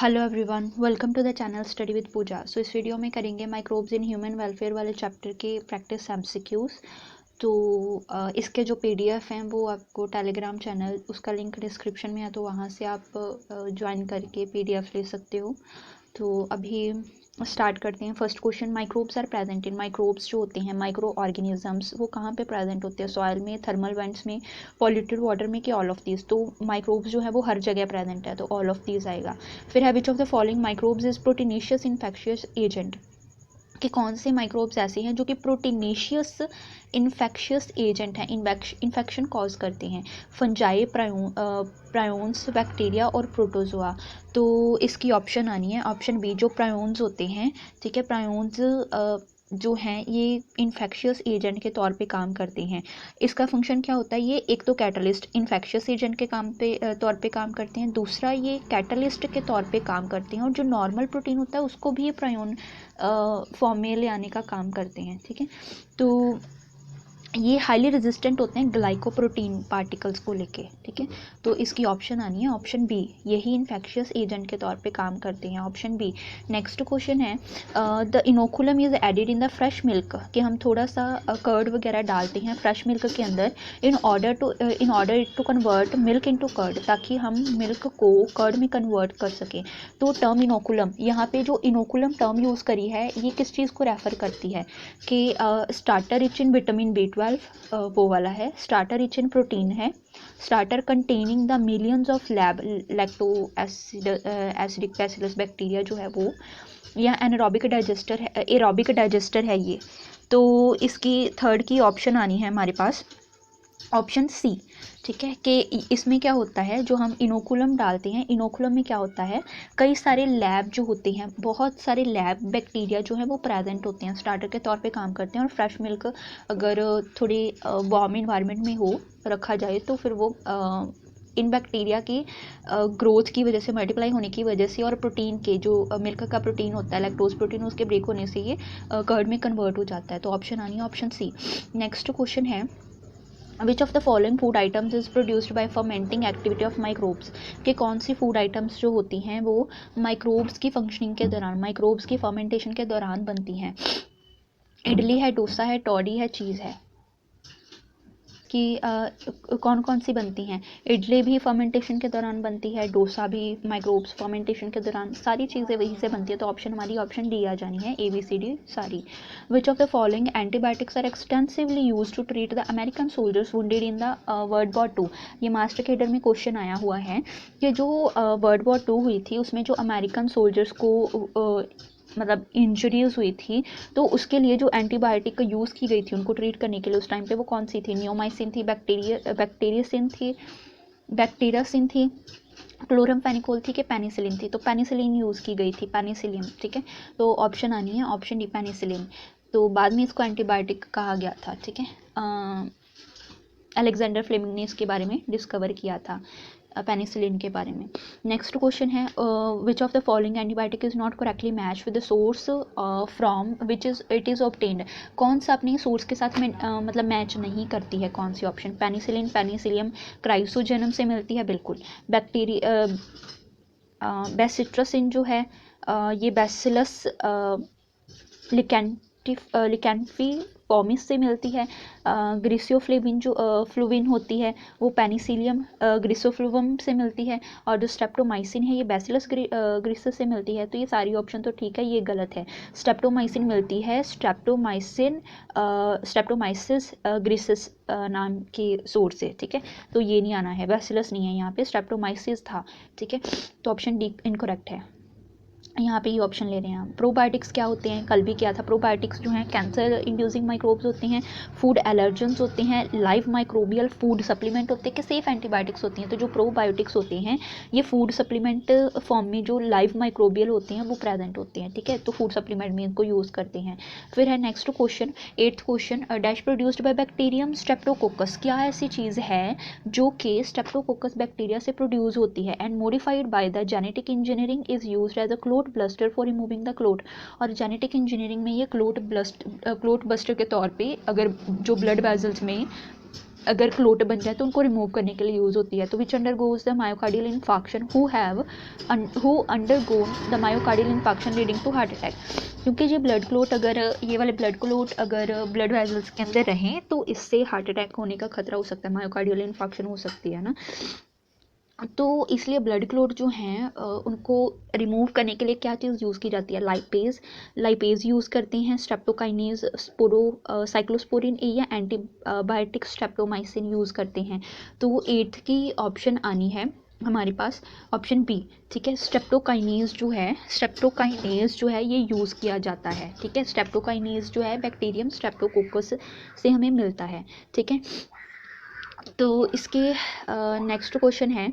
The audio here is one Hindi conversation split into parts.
Hello everyone, welcome to the channel study with Pooja. So इस वीडियो में करेंगे माइक्रोब्स इन ह्यूमन वेलफेयर वाले चैप्टर के प्रैक्टिस एमसीक्यूज। तो इसके जो पीडीएफ हैं वो आपको टेलीग्राम चैनल, उसका लिंक डिस्क्रिप्शन में है, तो वहाँ से आप ज्वाइन करके पीडीएफ ले सकते हो। तो अभी स्टार्ट करते हैं। First question, microbes are present in, microbes जो होते हैं माइक्रो ऑर्गेनिजम्स वो कहाँ पे प्रेजेंट होते हैं? सॉइल में, थर्मल वेंट्स में, पॉल्यूटेड वाटर में, कि ऑल ऑफ दीज? तो माइक्रोब्स जो है वो हर जगह प्रेजेंट है, तो ऑल ऑफ दीज आएगा। फिर है which of the following microbes is proteinaceous infectious agent, कि कौन से माइक्रोब्स ऐसे हैं जो कि प्रोटीनेशियस इन्फेक्शियस एजेंट हैं, इन्फेक्शन कॉज करते हैं? फंजाई, प्रायोन्स, बैक्टीरिया और प्रोटोजोआ। तो इसकी ऑप्शन आनी है ऑप्शन बी, जो प्रायोन्स होते हैं, ठीक है, प्रायोन्स जो हैं ये इन्फेक्शियस एजेंट के तौर पे काम करते हैं। इसका फंक्शन क्या होता है? ये एक तो कैटलिस्ट इन्फेक्शियस एजेंट के काम पे तौर पे काम करते हैं, दूसरा ये कैटलिस्ट के तौर पे काम करते हैं, और जो नॉर्मल प्रोटीन होता है उसको भी ये प्रायोन फॉर्म में ले आने का काम करते हैं। ठीक है, तो ये हाईली रेजिस्टेंट होते हैं ग्लाइकोप्रोटीन पार्टिकल्स को लेके। ठीक है, तो इसकी ऑप्शन आनी है ऑप्शन बी, यही इन्फेक्शियस एजेंट के तौर पे काम करते हैं, ऑप्शन बी। नेक्स्ट क्वेश्चन है, the inoculum is added in the fresh milk, कि हम थोड़ा सा कर्ड वगैरह डालते हैं फ्रेश मिल्क के अंदर in order to convert milk into curd, ताकि हम मिल्क को कर्ड में कन्वर्ट कर सकें। तो टर्म इनोकुलम, यहाँ पे जो इनोकुलम टर्म यूज़ करी है ये किस चीज़ को रेफ़र करती है? कि starter rich in vitamin B12, वो वाला है। स्टार्टर रिच इन प्रोटीन है। Starter containing the millions of lacto acidic bacillus bacteria जो है वो, या एनारोबिक डाइजेस्टर है, एरोबिक डाइजेस्टर है ये। तो इसकी थर्ड की ऑप्शन आनी है हमारे पास ऑप्शन सी। ठीक है, कि इसमें क्या होता है, जो हम इनोकुलम डालते हैं, इनोकुलम में क्या होता है, कई सारे लैब जो होते हैं, बहुत सारे लैब बैक्टीरिया जो है वो प्रेजेंट होते हैं, स्टार्टर के तौर पे काम करते हैं। और फ्रेश मिल्क अगर थोड़ी वार्म इन्वायरमेंट में हो रखा जाए तो फिर वो इन बैक्टीरिया की ग्रोथ की वजह से, मल्टीप्लाई होने की वजह से, और प्रोटीन के जो मिल्क का प्रोटीन होता है, लैक्टोज प्रोटीन, उसके ब्रेक होने से ये कर्ड में कन्वर्ट हो जाता है। तो ऑप्शन आनी है ऑप्शन सी। नेक्स्ट क्वेश्चन है, which of the following food items is produced by fermenting activity of microbes, कि कौन सी फूड आइटम्स जो होती हैं वो माइक्रोब्स की फंक्शनिंग के दौरान, माइक्रोब्स की फर्मेंटेशन के दौरान बनती हैं? इडली है, डोसा है, टॉडी है, चीज़ है, कि कौन कौन सी बनती हैं? इडली भी फर्मेंटेशन के दौरान बनती है, डोसा भी माइक्रोब्स फर्मेंटेशन के दौरान, सारी चीज़ें वहीं से बनती है। तो ऑप्शन हमारी ऑप्शन डी आ जानी है, ABCD सारी। Which of the following antibiotics are extensively use to treat the American soldiers wounded in the world war 2? ये मास्टर केडर में क्वेश्चन आया हुआ है कि जो वर्ल्ड वॉर 2 हुई थी उसमें जो अमेरिकन सोल्जर्स को मतलब इंजरीज हुई थी, तो उसके लिए जो एंटीबायोटिक का यूज़ की गई थी उनको ट्रीट करने के लिए उस टाइम पे, वो कौन सी थी? नियोमाइसिन थी, बैक्टीरियासिन थी, क्लोरमफेनिकोल थी, कि पेनिसिलिन थी? तो पेनिसिलिन यूज़ की गई थी, पेनिसिलिन। ठीक है, तो ऑप्शन आनी है ऑप्शन डी, पेनिसिलिन। तो बाद में इसको एंटीबायोटिक कहा गया था। ठीक है, अलेक्जेंडर फ्लेमिंग ने इसके बारे में डिस्कवर किया था, पेनिसिलिन के बारे में। नेक्स्ट क्वेश्चन है, which of the following antibiotic is not correctly match with the source from which it is obtained, कौन सा अपने सोर्स के साथ में मतलब मैच नहीं करती है? कौन सी ऑप्शन? पेनिसिलिन, पेनिसिलियम क्राइसोजेनम से मिलती है, बिल्कुल। बेसिट्रसिन जो है ये बैसिलस लिकेंफी पॉमिस से मिलती है। ग्रीसियोफ्लेविन जो फ्लूविन होती है वो पेनिसिलियम ग्रीसोफ्लूवम से मिलती है, और जो स्ट्रेप्टोमाइसिन है ये बैसिलस ग्रीसस से मिलती है। तो ये सारी ऑप्शन तो ठीक है, ये गलत है। स्ट्रेप्टोमाइसिन मिलती है स्ट्रेप्टोमाइसिस ग्रीसस नाम के सोर्स से। ठीक है, तो ये नहीं आना है, बैसिलस नहीं है यहाँ पे, स्ट्रेप्टोमाइसिस था। ठीक है, तो ऑप्शन डी इनकरेक्ट है, यहाँ पे ये ऑप्शन ले रहे हैं हम। प्रोबायोटिक्स क्या होते हैं? कल भी क्या था, प्रोबायोटिक्स जो हैं कैंसर इंड्यूसिंग माइक्रोब्स होते हैं, फूड एलर्जेंस होते हैं, लाइव माइक्रोबियल फूड सप्लीमेंट होते हैं, कि सेफ एंटीबायोटिक्स होती हैं? तो जो प्रोबायोटिक्स होते हैं ये फूड सप्लीमेंट फॉर्म में जो लाइव माइक्रोबियल होते हैं वो प्रेजेंट होते हैं। ठीक है, तो फूड सप्लीमेंट में इनको यूज़ करते हैं। फिर है next question, 8th question, dash produced by bacterium Streptococcus, क्या ऐसी चीज़ है जो कि स्ट्रेप्टोकोकस बैक्टीरिया से प्रोड्यूस होती है and modified by the genetic engineering is used as a clot buster for removing the clot? और जेनेटिक इंजीनियरिंग में ये क्लोट बस्टर के तौर पे, अगर जो ब्लड वेजल्स में अगर क्लोट बन जाए तो उनको रिमूव करने के लिए यूज़ होती है। तो which undergoes the myocardial infarction who undergone the myocardial infarction leading to heart attack. क्योंकि ये ब्लड क्लोट अगर ये वाले ब्लड क्लोट अगर ब्लड वेजल्स के अंदर रहें तो इससे हार्ट अटैक होने का खतरा हो सकता है, मायोकार्डियल इन्फाक्शन हो सकती है ना। तो इसलिए ब्लड क्लोट जो हैं उनको रिमूव करने के लिए क्या चीज़ यूज़ की जाती है, लाइपेज यूज़ करते हैं, स्ट्रेप्टोकाइनेज, साइक्लोस्पोरिन ए या एंटीबायोटिक स्ट्रेप्टोमाइसिन यूज़ करते हैं। तो 8th की ऑप्शन आनी है हमारे पास ऑप्शन बी, ठीक है। स्ट्रेप्टोकाइनेज जो है ये यूज़ किया जाता है, ठीक है। स्ट्रेप्टोकाइनेज जो है बैक्टीरियम स्ट्रेप्टोकोकस से हमें मिलता है, ठीक है। तो इसके नेक्स्ट क्वेश्चन है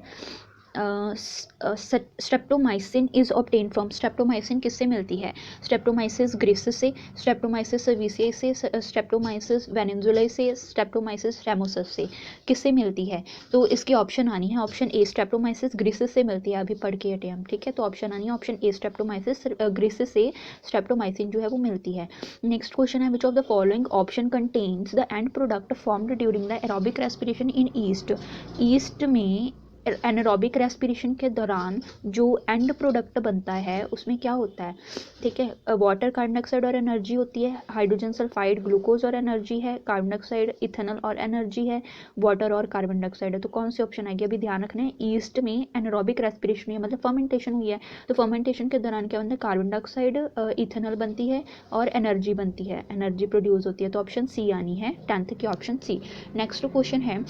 streptomycin is obtain from, streptomycin किससे मिलती है, स्ट्रेप्टोमाइसिस ग्रिसिस से, स्ट्रेप्टोमाइसिस सर्विसियाई से, स्ट्रेप्टोमाइसिस वेनेजुलाई से, स्ट्रेप्टोमाइसिस रेमोसस से, किससे मिलती है। तो इसकी ऑप्शन आनी है ऑप्शन ए, स्ट्रेप्टोमाइसिस ग्रिसिस से मिलती है, अभी पढ़ के हटे हम, ठीक है। तो ऑप्शन आनी है ऑप्शन ए, स्ट्रेप्टोमाइसिस ग्रिसिस से स्ट्रेप्टोमाइसिन जो है वो मिलती है। नेक्स्ट क्वेश्चन है which of the following option contains the end product formed during the aerobic respiration in east में एनारोबिक रेस्पिरेशन के दौरान जो एंड प्रोडक्ट बनता है उसमें क्या होता है, ठीक है। वाटर, कार्बन डाइऑक्साइड और एनर्जी होती है, हाइड्रोजन सल्फाइड ग्लूकोज और एनर्जी है, कार्बन डाइऑक्साइड इथेनॉल और एनर्जी है, वाटर और कार्बन डाइऑक्साइड है। तो कौन सी ऑप्शन आएगी, अभी ध्यान रखना है। ईस्ट में एनारोबिक रेस्पिरेशन हुई है मतलब फर्मेंटेशन हुई है, तो फर्मेंटेशन के दौरान क्या बनता है, कार्बन डाइऑक्साइड इथेनॉल बनती है और एनर्जी बनती है, एनर्जी प्रोड्यूस होती है। तो ऑप्शन सी आनी है 10th की ऑप्शन सी। नेक्स्ट क्वेश्चन है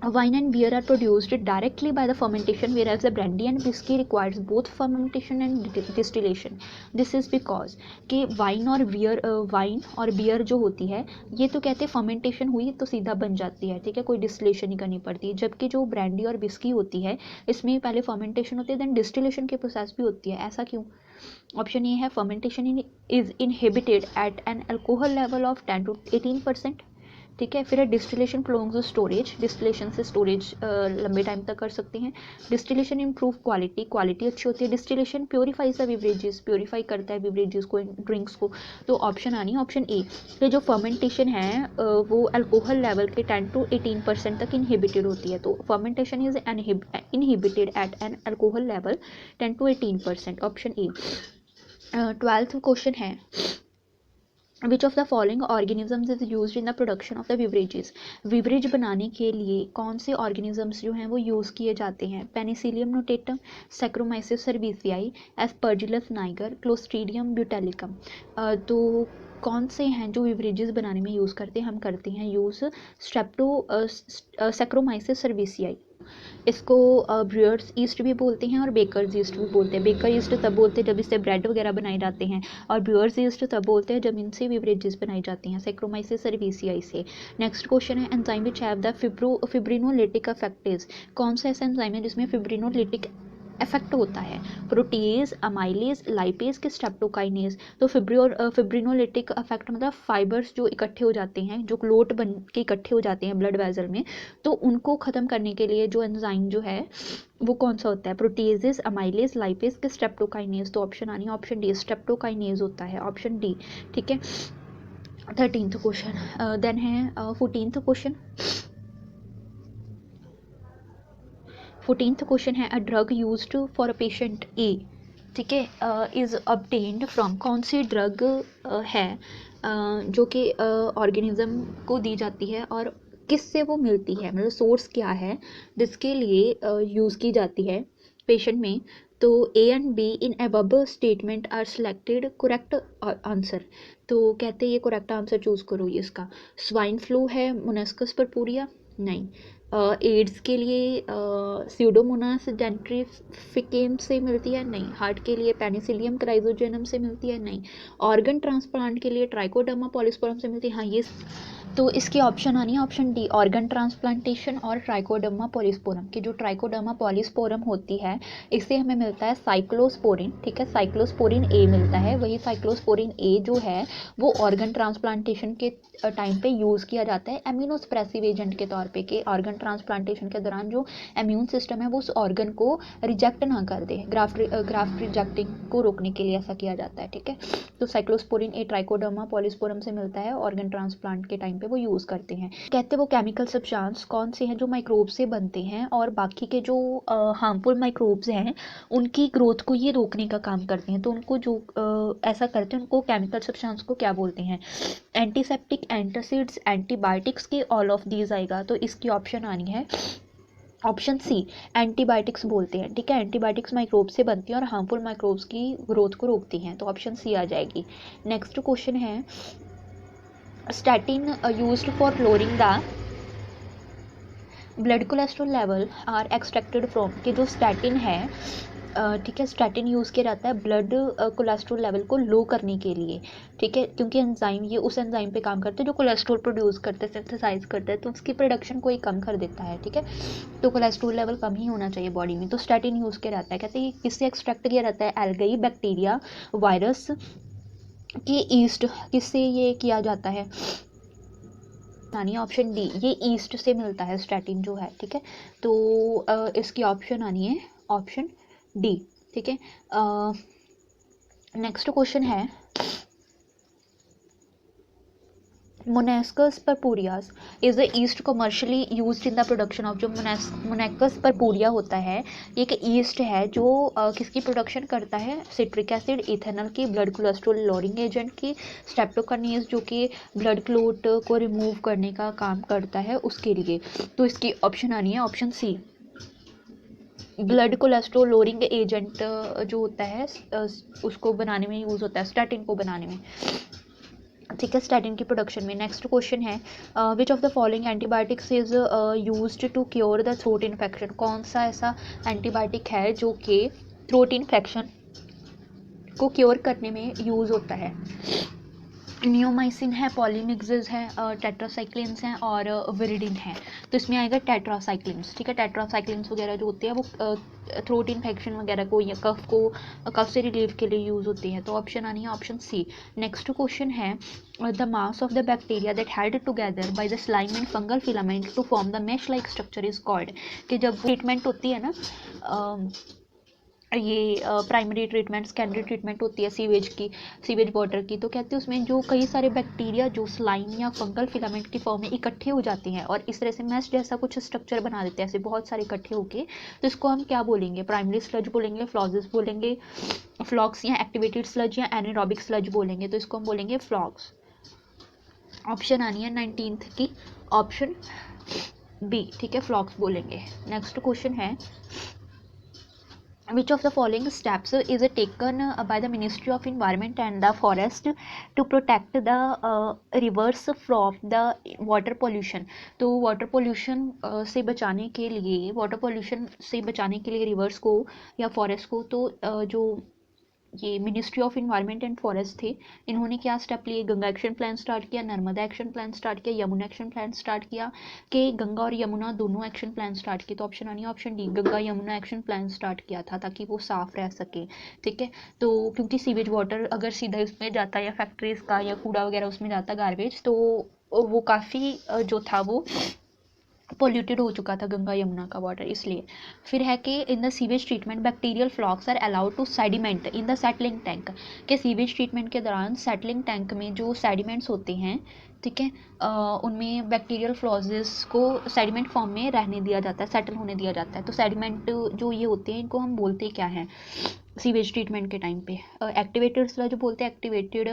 wine and beer are produced directly by the fermentation whereas the brandy and whiskey requires both fermentation and distillation. This is because कि वाइन और बियर जो होती है ये तो कहते हैं फर्मेंटेशन हुई तो सीधा बन जाती है, ठीक है, कोई डिस्टिलेशन ही करनी पड़ती है। जबकि जो ब्रांडी और विस्की होती है इसमें पहले फर्मेंटेशन होती है देन डिस्टिलेशन की प्रोसेस भी होती है। ऐसा क्यों? ऑप्शन ये है fermentation is inhibited at an alcohol level of 10 to 18%, ठीक है। फिर है डिस्टिलेशन प्रोलॉन्ग्स स्टोरेज, डिस्टिलेशन से स्टोरेज लंबे टाइम तक कर सकते हैं। डिस्टिलेशन इंप्रूव क्वालिटी अच्छी होती है। Distillation purifiers the beverages, purify करता है बिवरेजेस को, ड्रिंक्स को। तो ऑप्शन आनी है ऑप्शन ए, कि जो फर्मेंटेशन है वो अल्कोहल लेवल के 10 to 18% तक इनहिबिटेड होती है। तो fermentation is inhibited at an alcohol level 10 to 18%, option A. 12th question है which of the following organisms is use in the production of the beverages. Beverage बनाने के लिए कौन से ऑर्गेनिजम्स जो हैं वो यूज़ किए जाते हैं, Penicillium notatum, Saccharomyces cerevisiae, Aspergillus niger, Clostridium butylicum. तो कौन से हैं जो बिवरेजेस बनाने में यूज़ करते हैं, हम करते हैं यूज़ सैक्रोमाइसिस सर्विसियाई। इसको ब्रूअर्स ईस्ट भी बोलते हैं और बेकर्स ईस्ट भी बोलते हैं। बेकर ईस्ट तब बोलते हैं जब इससे ब्रेड वगैरह बनाए जाते हैं, और ब्रूअर्स ईस्ट तब बोलते हैं जब इनसे बेवरेजेस बनाई जाती हैं, सैक्रोमाइसिस सर्विसियाई से। नेक्स्ट क्वेश्चन है enzyme which have the fibrinolytic effect is. कौन सा ऐसा एंजाइम है जिसमें फिब्रिनोलिटिक इफेक्ट होता है, प्रोटीज, अमाइलेज, लाइपेज के स्ट्रेप्टोकाइनेज। तो फिब्रिनोलिटिक इफेक्ट मतलब फाइबर्स जो इकट्ठे हो जाते हैं, जो क्लोट बन के इकट्ठे हो जाते हैं ब्लड वेजल में, तो उनको ख़त्म करने के लिए जो एंजाइम जो है वो कौन सा होता है, प्रोटीजेस, अमाइलेज, लाइपेज के स्ट्रेप्टोकाइनेज। तो ऑप्शन आनी है ऑप्शन डी, स्ट्रेप्टोकाइनेज होता है, ऑप्शन डी, ठीक है। 13th क्वेश्चन देन है 14th क्वेश्चन। 14th क्वेश्चन है a drug used for a patient A, ठीक है, इज़ ऑब्टेन्ड फ्रॉम। कौन सी ड्रग है जो कि ऑर्गेनिज्म को दी जाती है और किससे वो मिलती है, मतलब सोर्स क्या है जिसके लिए यूज़ की जाती है पेशेंट में। तो A and B in above statement are selected correct answer. तो कहते हैं ये करेक्ट आंसर चूज़ करो ये इसका। स्वाइन फ्लू है मोनास्कस परपुरिया, नहीं। एड्स के लिए स्यूडोमोनास डेंट्रीफिकेम से मिलती है, नहीं। हार्ट के लिए पेनिसिलियम क्राइजोजेनम से मिलती है, नहीं। ऑर्गन ट्रांसप्लांट के लिए ट्राइकोडर्मा पॉलिस्पोरम से मिलती है, हाँ ये। तो इसकी ऑप्शन आनी है ऑप्शन डी, ऑर्गन ट्रांसप्लांटेशन और ट्राइकोडर्मा पॉलिस्पोरम। की जो ट्राइकोडर्मा पॉलिस्पोरम होती है इससे हमें मिलता है साइक्लोस्पोरिन, ठीक है, साइक्लोस्पोरिन ए मिलता है। वही साइक्लोस्पोरिन ए जो है वो ऑर्गन ट्रांसप्लांटेशन के टाइम पे यूज़ किया जाता है इम्यूनोसप्रेसिव एजेंट के तौर पे, कि ऑर्गन ट्रांसप्लांटेशन के दौरान जो इम्यून सिस्टम है वो उस ऑर्गन को रिजेक्ट ना कर दे, ग्राफ्ट रिजेक्टिंग को रोकने के लिए ऐसा किया जाता है, ठीक है। तो साइक्लोस्पोरिन ए ट्राइकोडर्मा पॉलिस्पोरम से मिलता है ऑर्गन ट्रांसप्लांट के टाइम पे पे वो यूज़ करते हैं। कहते हैं वो केमिकल सब्सटेंस कौन से हैं जो माइक्रोब से बनते हैं और बाकी के जो हार्मफुल माइक्रोब्स हैं उनकी ग्रोथ को ये रोकने का काम करते हैं। तो उनको जो ऐसा करते हैं उनको केमिकल सब्सटेंस को क्या बोलते हैं? एंटीसेप्टिक, एंटासिड्स, एंटीबायोटिक्स के ऑल ऑफ दीज आएगा। तो इसकी ऑप्शन आनी है ऑप्शन सी, एंटीबायोटिक्स बोलते हैं। ठीक है, एंटीबायोटिक्स माइक्रोब से बनती हैं और हार्मफुल माइक्रोब्स की ग्रोथ को रोकती हैं। तो ऑप्शन सी आ जाएगी। नेक्स्ट क्वेश्चन है statin used for lowering the blood cholesterol level are extracted from, कि जो स्टैटिन है ठीक है, स्टैटिन यूज़ किया जाता है ब्लड कोलेस्ट्रॉल लेवल को लो करने के लिए। ठीक है, क्योंकि एंजाइम ये उस एंजाइम पे काम करते हैं जो कोलेस्ट्रॉल प्रोड्यूस करते हैं, सिंथेसाइज करते हैं, तो उसकी प्रोडक्शन को ही कम कर देता है। ठीक है, तो कोलेस्ट्रॉल लेवल कम ही होना चाहिए बॉडी में, तो स्टैटिन यूज़ किया जाता है। कहते हैं किससे एक्सट्रैक्ट किया जाता है? एल्गाई, बैक्टीरिया, वायरस की ईस्ट, किससे ये किया जाता है? आनी है ऑप्शन डी, ये ईस्ट से मिलता है स्टैटिन जो है। ठीक है, तो इसकी ऑप्शन आनी है ऑप्शन डी। ठीक है, नेक्स्ट क्वेश्चन है Monascus purpureus is the yeast commercially used in the production of, जो मोनेस्कस परपूरिया होता है ये एक ईस्ट है जो किसकी प्रोडक्शन करता है? सिट्रिक एसिड, इथेनॉल की, ब्लड कोलेस्ट्रॉल लोअरिंग एजेंट की, स्ट्रेप्टोकाइनेज जो कि ब्लड क्लोट को रिमूव करने का काम करता है उसके लिए। तो इसकी ऑप्शन आनी है option C, blood cholesterol lowering agent जो होता है उसको बनाने में यूज़ होता है, स्टैटिन को बनाने में। ठीक है, स्टैटिन की प्रोडक्शन में। नेक्स्ट क्वेश्चन है which of the following antibiotics is used to cure the throat infection, कौन सा ऐसा एंटीबायोटिक है जो कि थ्रोट इन्फेक्शन को क्योर करने में यूज़ होता है? नियोमाइसिन है, पॉलीमिक्सिस है, टेट्रासाइक्लिन्स हैं और विरिडिन है। तो इसमें आएगा टेट्रासाइक्लिन्स। ठीक है, टेट्रासाइक्लिन्स वगैरह जो होते हैं वो थ्रोट इन्फेक्शन वगैरह को या कफ से रिलीफ के लिए यूज़ होती हैं। तो ऑप्शन आनी है ऑप्शन सी। नेक्स्ट क्वेश्चन है the mass of the bacteria that held together by the slime and fungal filament to form the mesh like structure is called, कि जब ट्रीटमेंट होती है ना ये प्राइमरी ट्रीटमेंट, सेकेंडरी ट्रीटमेंट होती है सीवेज की, सीवेज वाटर की, तो कहते हैं उसमें जो कई सारे बैक्टीरिया जो स्लाइम या फंगल फिलामेंट की फॉर्म में इकट्ठे हो जाते हैं और इस तरह से मैश जैसा कुछ स्ट्रक्चर बना देते हैं, ऐसे बहुत सारे इकट्ठे होके, तो इसको हम क्या बोलेंगे? प्राइमरी स्लज बोलेंगे, फ्लॉजेस बोलेंगे, फ्लॉक्स या एक्टिवेटेड स्लज या एनारोबिक स्लज बोलेंगे। तो इसको हम बोलेंगे फ्लॉक्स। ऑप्शन आनी है 19th की ऑप्शन बी। ठीक है, फ्लॉक्स बोलेंगे। नेक्स्ट क्वेश्चन है which of the following steps is taken by the Ministry of Environment and the Forest to protect the rivers from the water pollution? तो वाटर पोल्यूशन से बचाने के लिए, वाटर पोल्यूशन से बचाने के लिए रिवर्स को या फॉरेस्ट को, तो जो ये ministry of environment and forest थे, इन्होंने क्या स्टेप लिए? गंगा एक्शन प्लान स्टार्ट किया, नर्मदा एक्शन प्लान स्टार्ट किया, यमुना एक्शन प्लान स्टार्ट किया, कि गंगा और यमुना दोनों एक्शन प्लान स्टार्ट किए? तो ऑप्शन आनी है option D, Ganga Yamuna action plan start किया था ताकि वो साफ रह सके। ठीक है, तो क्योंकि सीवेज वाटर अगर सीधा उसमें जाता या फैक्ट्रीज का या कूड़ा वगैरह उसमें जाता, गार्बेज, तो वो काफ़ी जो था वो पोल्यूटेड हो चुका था गंगा यमुना का वाटर, इसलिए। फिर है कि in the sewage treatment bacterial flocs are allowed to sediment in the settling tank, के सीवेज ट्रीटमेंट के दौरान सेटलिंग टैंक में जो सेडिमेंट्स होते हैं, ठीक है, उनमें बैक्टीरियल फ्लॉजेस को सेडिमेंट फॉर्म में रहने दिया जाता है, सेटल होने दिया जाता है। तो सेडिमेंट जो ये होते हैं इनको हम बोलते क्या हैं सीवेज ट्रीटमेंट के टाइम पे? एक्टिवेटेड स्लज बोलते हैं, activated,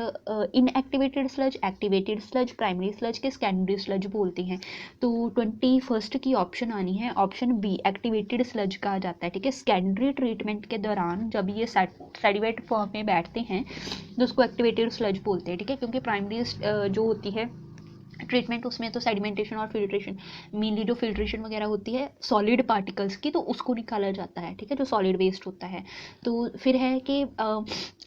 inactivated sludge, activated sludge, primary sludge के सेकेंडरी स्लज बोलते हैं। तो 21st की ऑप्शन आनी है ऑप्शन बी, एक्टिवेटेड स्लज कहा जाता है। ठीक है, सेकेंडरी ट्रीटमेंट के दौरान जब ये सेडिमेंट फॉर्म में बैठते हैं तो उसको एक्टिवेटेड स्लज बोलते हैं। ठीक है, क्योंकि प्राइमरी जो होती है ट्रीटमेंट उसमें तो सेडिमेंटेशन और फिल्ट्रेशन, मेनली जो फिल्ट्रेशन वगैरह होती है सॉलिड पार्टिकल्स की, तो उसको निकाला जाता है। ठीक है, जो सॉलिड वेस्ट होता है। तो फिर है कि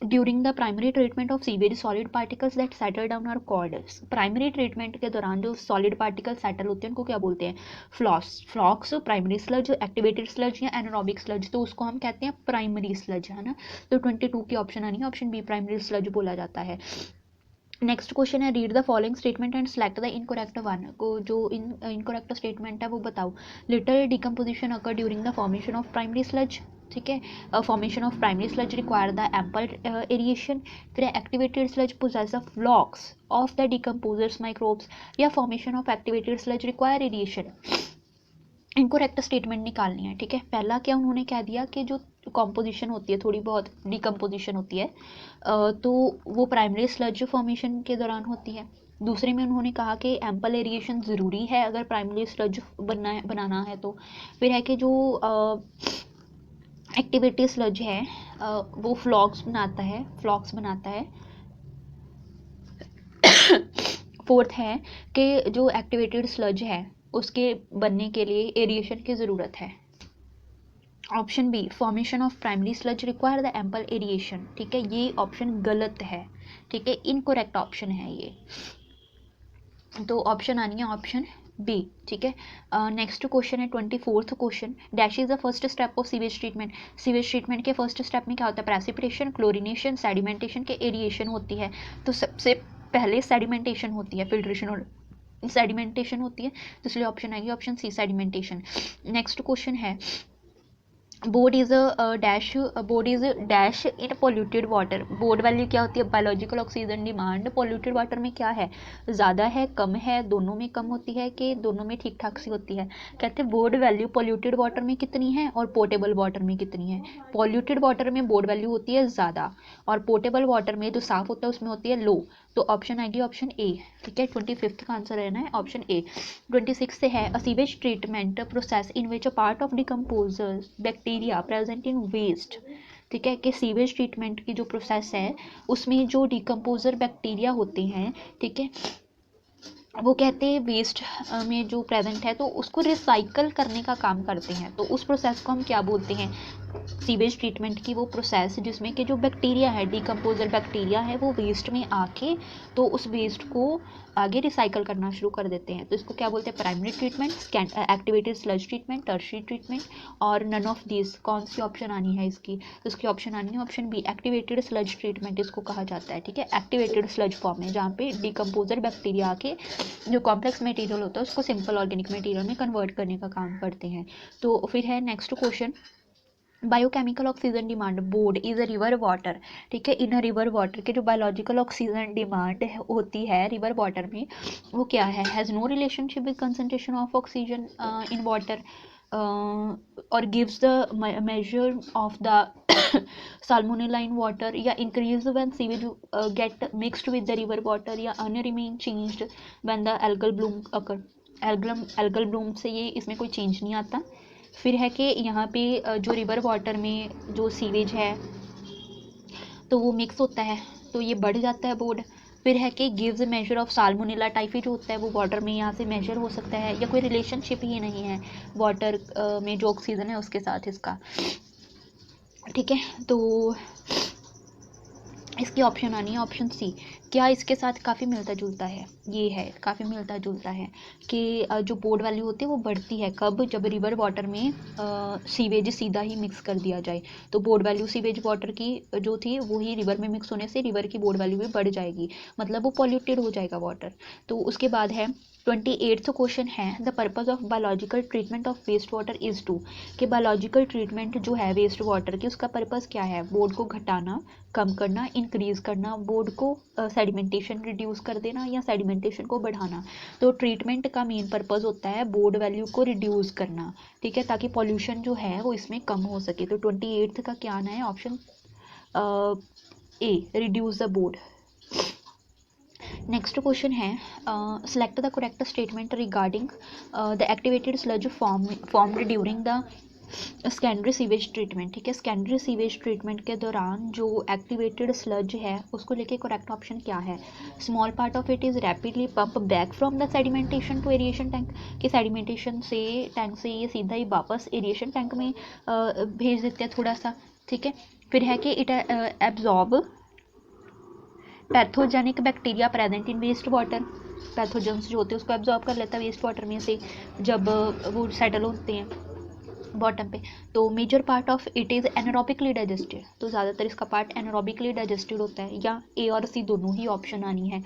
during the primary treatment of sewage solid particles that settle down are called, primary treatment के दौरान जो सॉलिड पार्टिकल सेटल होते हैं उनको क्या बोलते हैं? फ्लॉक्स, प्राइमरी स्लज, एक्टिवेटेड स्लज या एनारोबिक स्लज, तो उसको हम कहते हैं प्राइमरी स्लज, है ना। तो 22 की ऑप्शन आनी है ऑप्शन बी, प्राइमरी स्लज बोला जाता है। नेक्स्ट क्वेश्चन है read the following statement and select the incorrect one, को जो इनकरेक्ट स्टेटमेंट है वो बताओ। Little decomposition occur during the formation of primary sludge, ठीक है। Formation of primary sludge require the ample aeration, फिर activated sludge possess the flocs of the decomposers microbes, या formation of activated sludge require aeration. इनको करेक्ट स्टेटमेंट निकालनी है, ठीक है। पहला क्या उन्होंने कह दिया कि जो कॉम्पोजिशन होती है, थोड़ी बहुत डिकम्पोजिशन होती है, तो वो प्राइमरी स्लज फॉर्मेशन के दौरान होती है। दूसरे में उन्होंने कहा कि एम्पल एरिएशन ज़रूरी है अगर प्राइमरी स्लज बनाना है तो। फिर है कि जो एक्टिवेटी स्लज है वो फ्लॉक्स बनाता है। फोर्थ है कि जो एक्टिवेटेड स्लज है उसके बनने के लिए एरिएशन की ज़रूरत है। Option B, formation of primary sludge require the ample aeration, ठीक है, ये ऑप्शन गलत है, ठीक है, इनकरेक्ट ऑप्शन है ये। तो ऑप्शन आनी है ऑप्शन बी, ठीक है। नेक्स्ट क्वेश्चन है 24th question, dash is the first step of sewage treatment. Sewage treatment के फर्स्ट स्टेप में क्या होता है? प्रेसिपिटेशन, क्लोरिनेशन, सेडिमेंटेशन के एरिएशन होती है। तो सबसे पहले सेडिमेंटेशन होती है, फिल्ट्रेशन और सेडिमेंटेशन होती है, तो इसलिए ऑप्शन आएगी option C, sedimentation. Next question है BOD is dash in polluted water. BOD value क्या होती है? Biological oxygen demand polluted water में क्या है? ज़्यादा है, कम है, दोनों में कम होती है कि दोनों में ठीक ठाक सी होती है? कहते हैं बोर्ड वैल्यू पोल्यूटेड वाटर में कितनी है और पोर्टेबल वाटर में कितनी है। पोल्यूटेड वाटर में बोर्ड वैल्यू होती है ज़्यादा और पोर्टेबल वाटर में जो साफ़ होता है उसमें होती है लो। तो ऑप्शन आएगी ऑप्शन ए, ठीक है। 25th का आंसर रहना है ऑप्शन ए। 26 से है a sewage treatment process in which a part of decomposers bacteria present in waste, ठीक है, कि सीवेज ट्रीटमेंट की जो प्रोसेस है उसमें जो डिकम्पोजर बैक्टीरिया होते हैं, ठीक है, वो कहते हैं वेस्ट में जो प्रेजेंट है तो उसको रिसाइकल करने का काम करते हैं। तो उस प्रोसेस को हम क्या बोलते हैं? सीवेज ट्रीटमेंट की वो प्रोसेस जिसमें कि जो बैक्टीरिया है, डिकम्पोजर बैक्टीरिया है, वो वेस्ट में आके तो उस वेस्ट को आगे रिसाइकल करना शुरू कर देते हैं। तो इसको क्या बोलते हैं? Primary treatment, activated sludge treatment, tertiary treatment, और नन ऑफ दिस। कौन सी ऑप्शन आनी है इसकी? तो इसकी ऑप्शन आनी है option B, activated sludge treatment इसको कहा जाता है, ठीक है। एक्टिवेटेड स्लज फॉर्म में जहाँ पे डिकम्पोजर बैक्टीरिया आके जो कॉम्प्लेक्स मटेरियल होता है उसको सिंपल ऑर्गेनिक मटेरियल में कन्वर्ट करने का काम करते हैं। तो फिर है next question, biochemical oxygen demand board is a river water, ठीक है, इन अ रिवर वाटर के जो बायोलॉजिकल ऑक्सीजन डिमांड होती है रिवर वाटर में वो क्या है? Has no relationship with concentration of oxygen in water और gives the measure of the salmonella in water, या increase when sewage get mixed with the river water, या अन्य remain changed when the algal bloom occur। Algal Bloom से ये इसमें कोई चेंज नहीं आता। फिर है कि यहाँ पे जो रिवर वाटर में जो सीवेज है तो वो मिक्स होता है तो ये बढ़ जाता है बोर्ड। फिर है कि gives measure of salmonella typhi जो होता है वो वाटर में यहाँ से मेजर हो सकता है, या कोई रिलेशनशिप ही नहीं है वाटर में जो ऑक्सीजन है उसके साथ इसका, ठीक है। तो इसकी ऑप्शन आनी है ऑप्शन सी। क्या इसके साथ काफ़ी मिलता जुलता है? ये है, काफ़ी मिलता जुलता है कि जो बोर्ड वैल्यू होती है वो बढ़ती है कब? जब रिवर वाटर में सीवेज सीधा ही मिक्स कर दिया जाए। तो बोर्ड वैल्यू सीवेज वाटर की जो थी वही रिवर में मिक्स होने से रिवर की बोर्ड वैल्यू भी बढ़ जाएगी, मतलब वो पॉल्यूटेड हो जाएगा वाटर। तो उसके बाद है 28th क्वेश्चन है the purpose of biological treatment of waste water is to, कि बायोलॉजिकल ट्रीटमेंट जो है वेस्ट वाटर की उसका पर्पज़ क्या है? बोर्ड को घटाना, कम करना, इंक्रीज़ करना, बोर्ड को सेडिमेंटेशन रिड्यूस कर देना, या सेडिमेंटेशन को बढ़ाना। तो ट्रीटमेंट का मेन पर्पज़ होता है बोर्ड वैल्यू को रिड्यूस करना, ठीक है, ताकि पॉल्यूशन जो है वो इसमें कम हो सके। तो 28th का क्या आना है? Option A, reduce the BOD. Next question है select the correct statement regarding the activated sludge formed during the secondary sewage treatment, ठीक है। सेकेंडरी सीवेज ट्रीटमेंट के दौरान जो एक्टिवेटेड स्लज है उसको लेके करेक्ट ऑप्शन क्या है? Small part of it is rapidly pump back from the sedimentation to aeration tank, कि सेडिमेंटेशन से टैंक से ये सीधा ही वापस एरिएशन टैंक में भेज देते हैं थोड़ा सा, ठीक है। फिर है कि it absorb pathogenic bacteria present in waste water, pathogens जो होते हैं उसको एब्जॉर्ब कर लेता है वेस्ट वाटर में से जब वो सेटल होते हैं बॉटम पे। तो major part of it is anaerobically digested, तो ज़्यादातर इसका पार्ट एनारोबिकली डाइजेस्टेड होता है, या ए और सी दोनों ही ऑप्शन आनी है।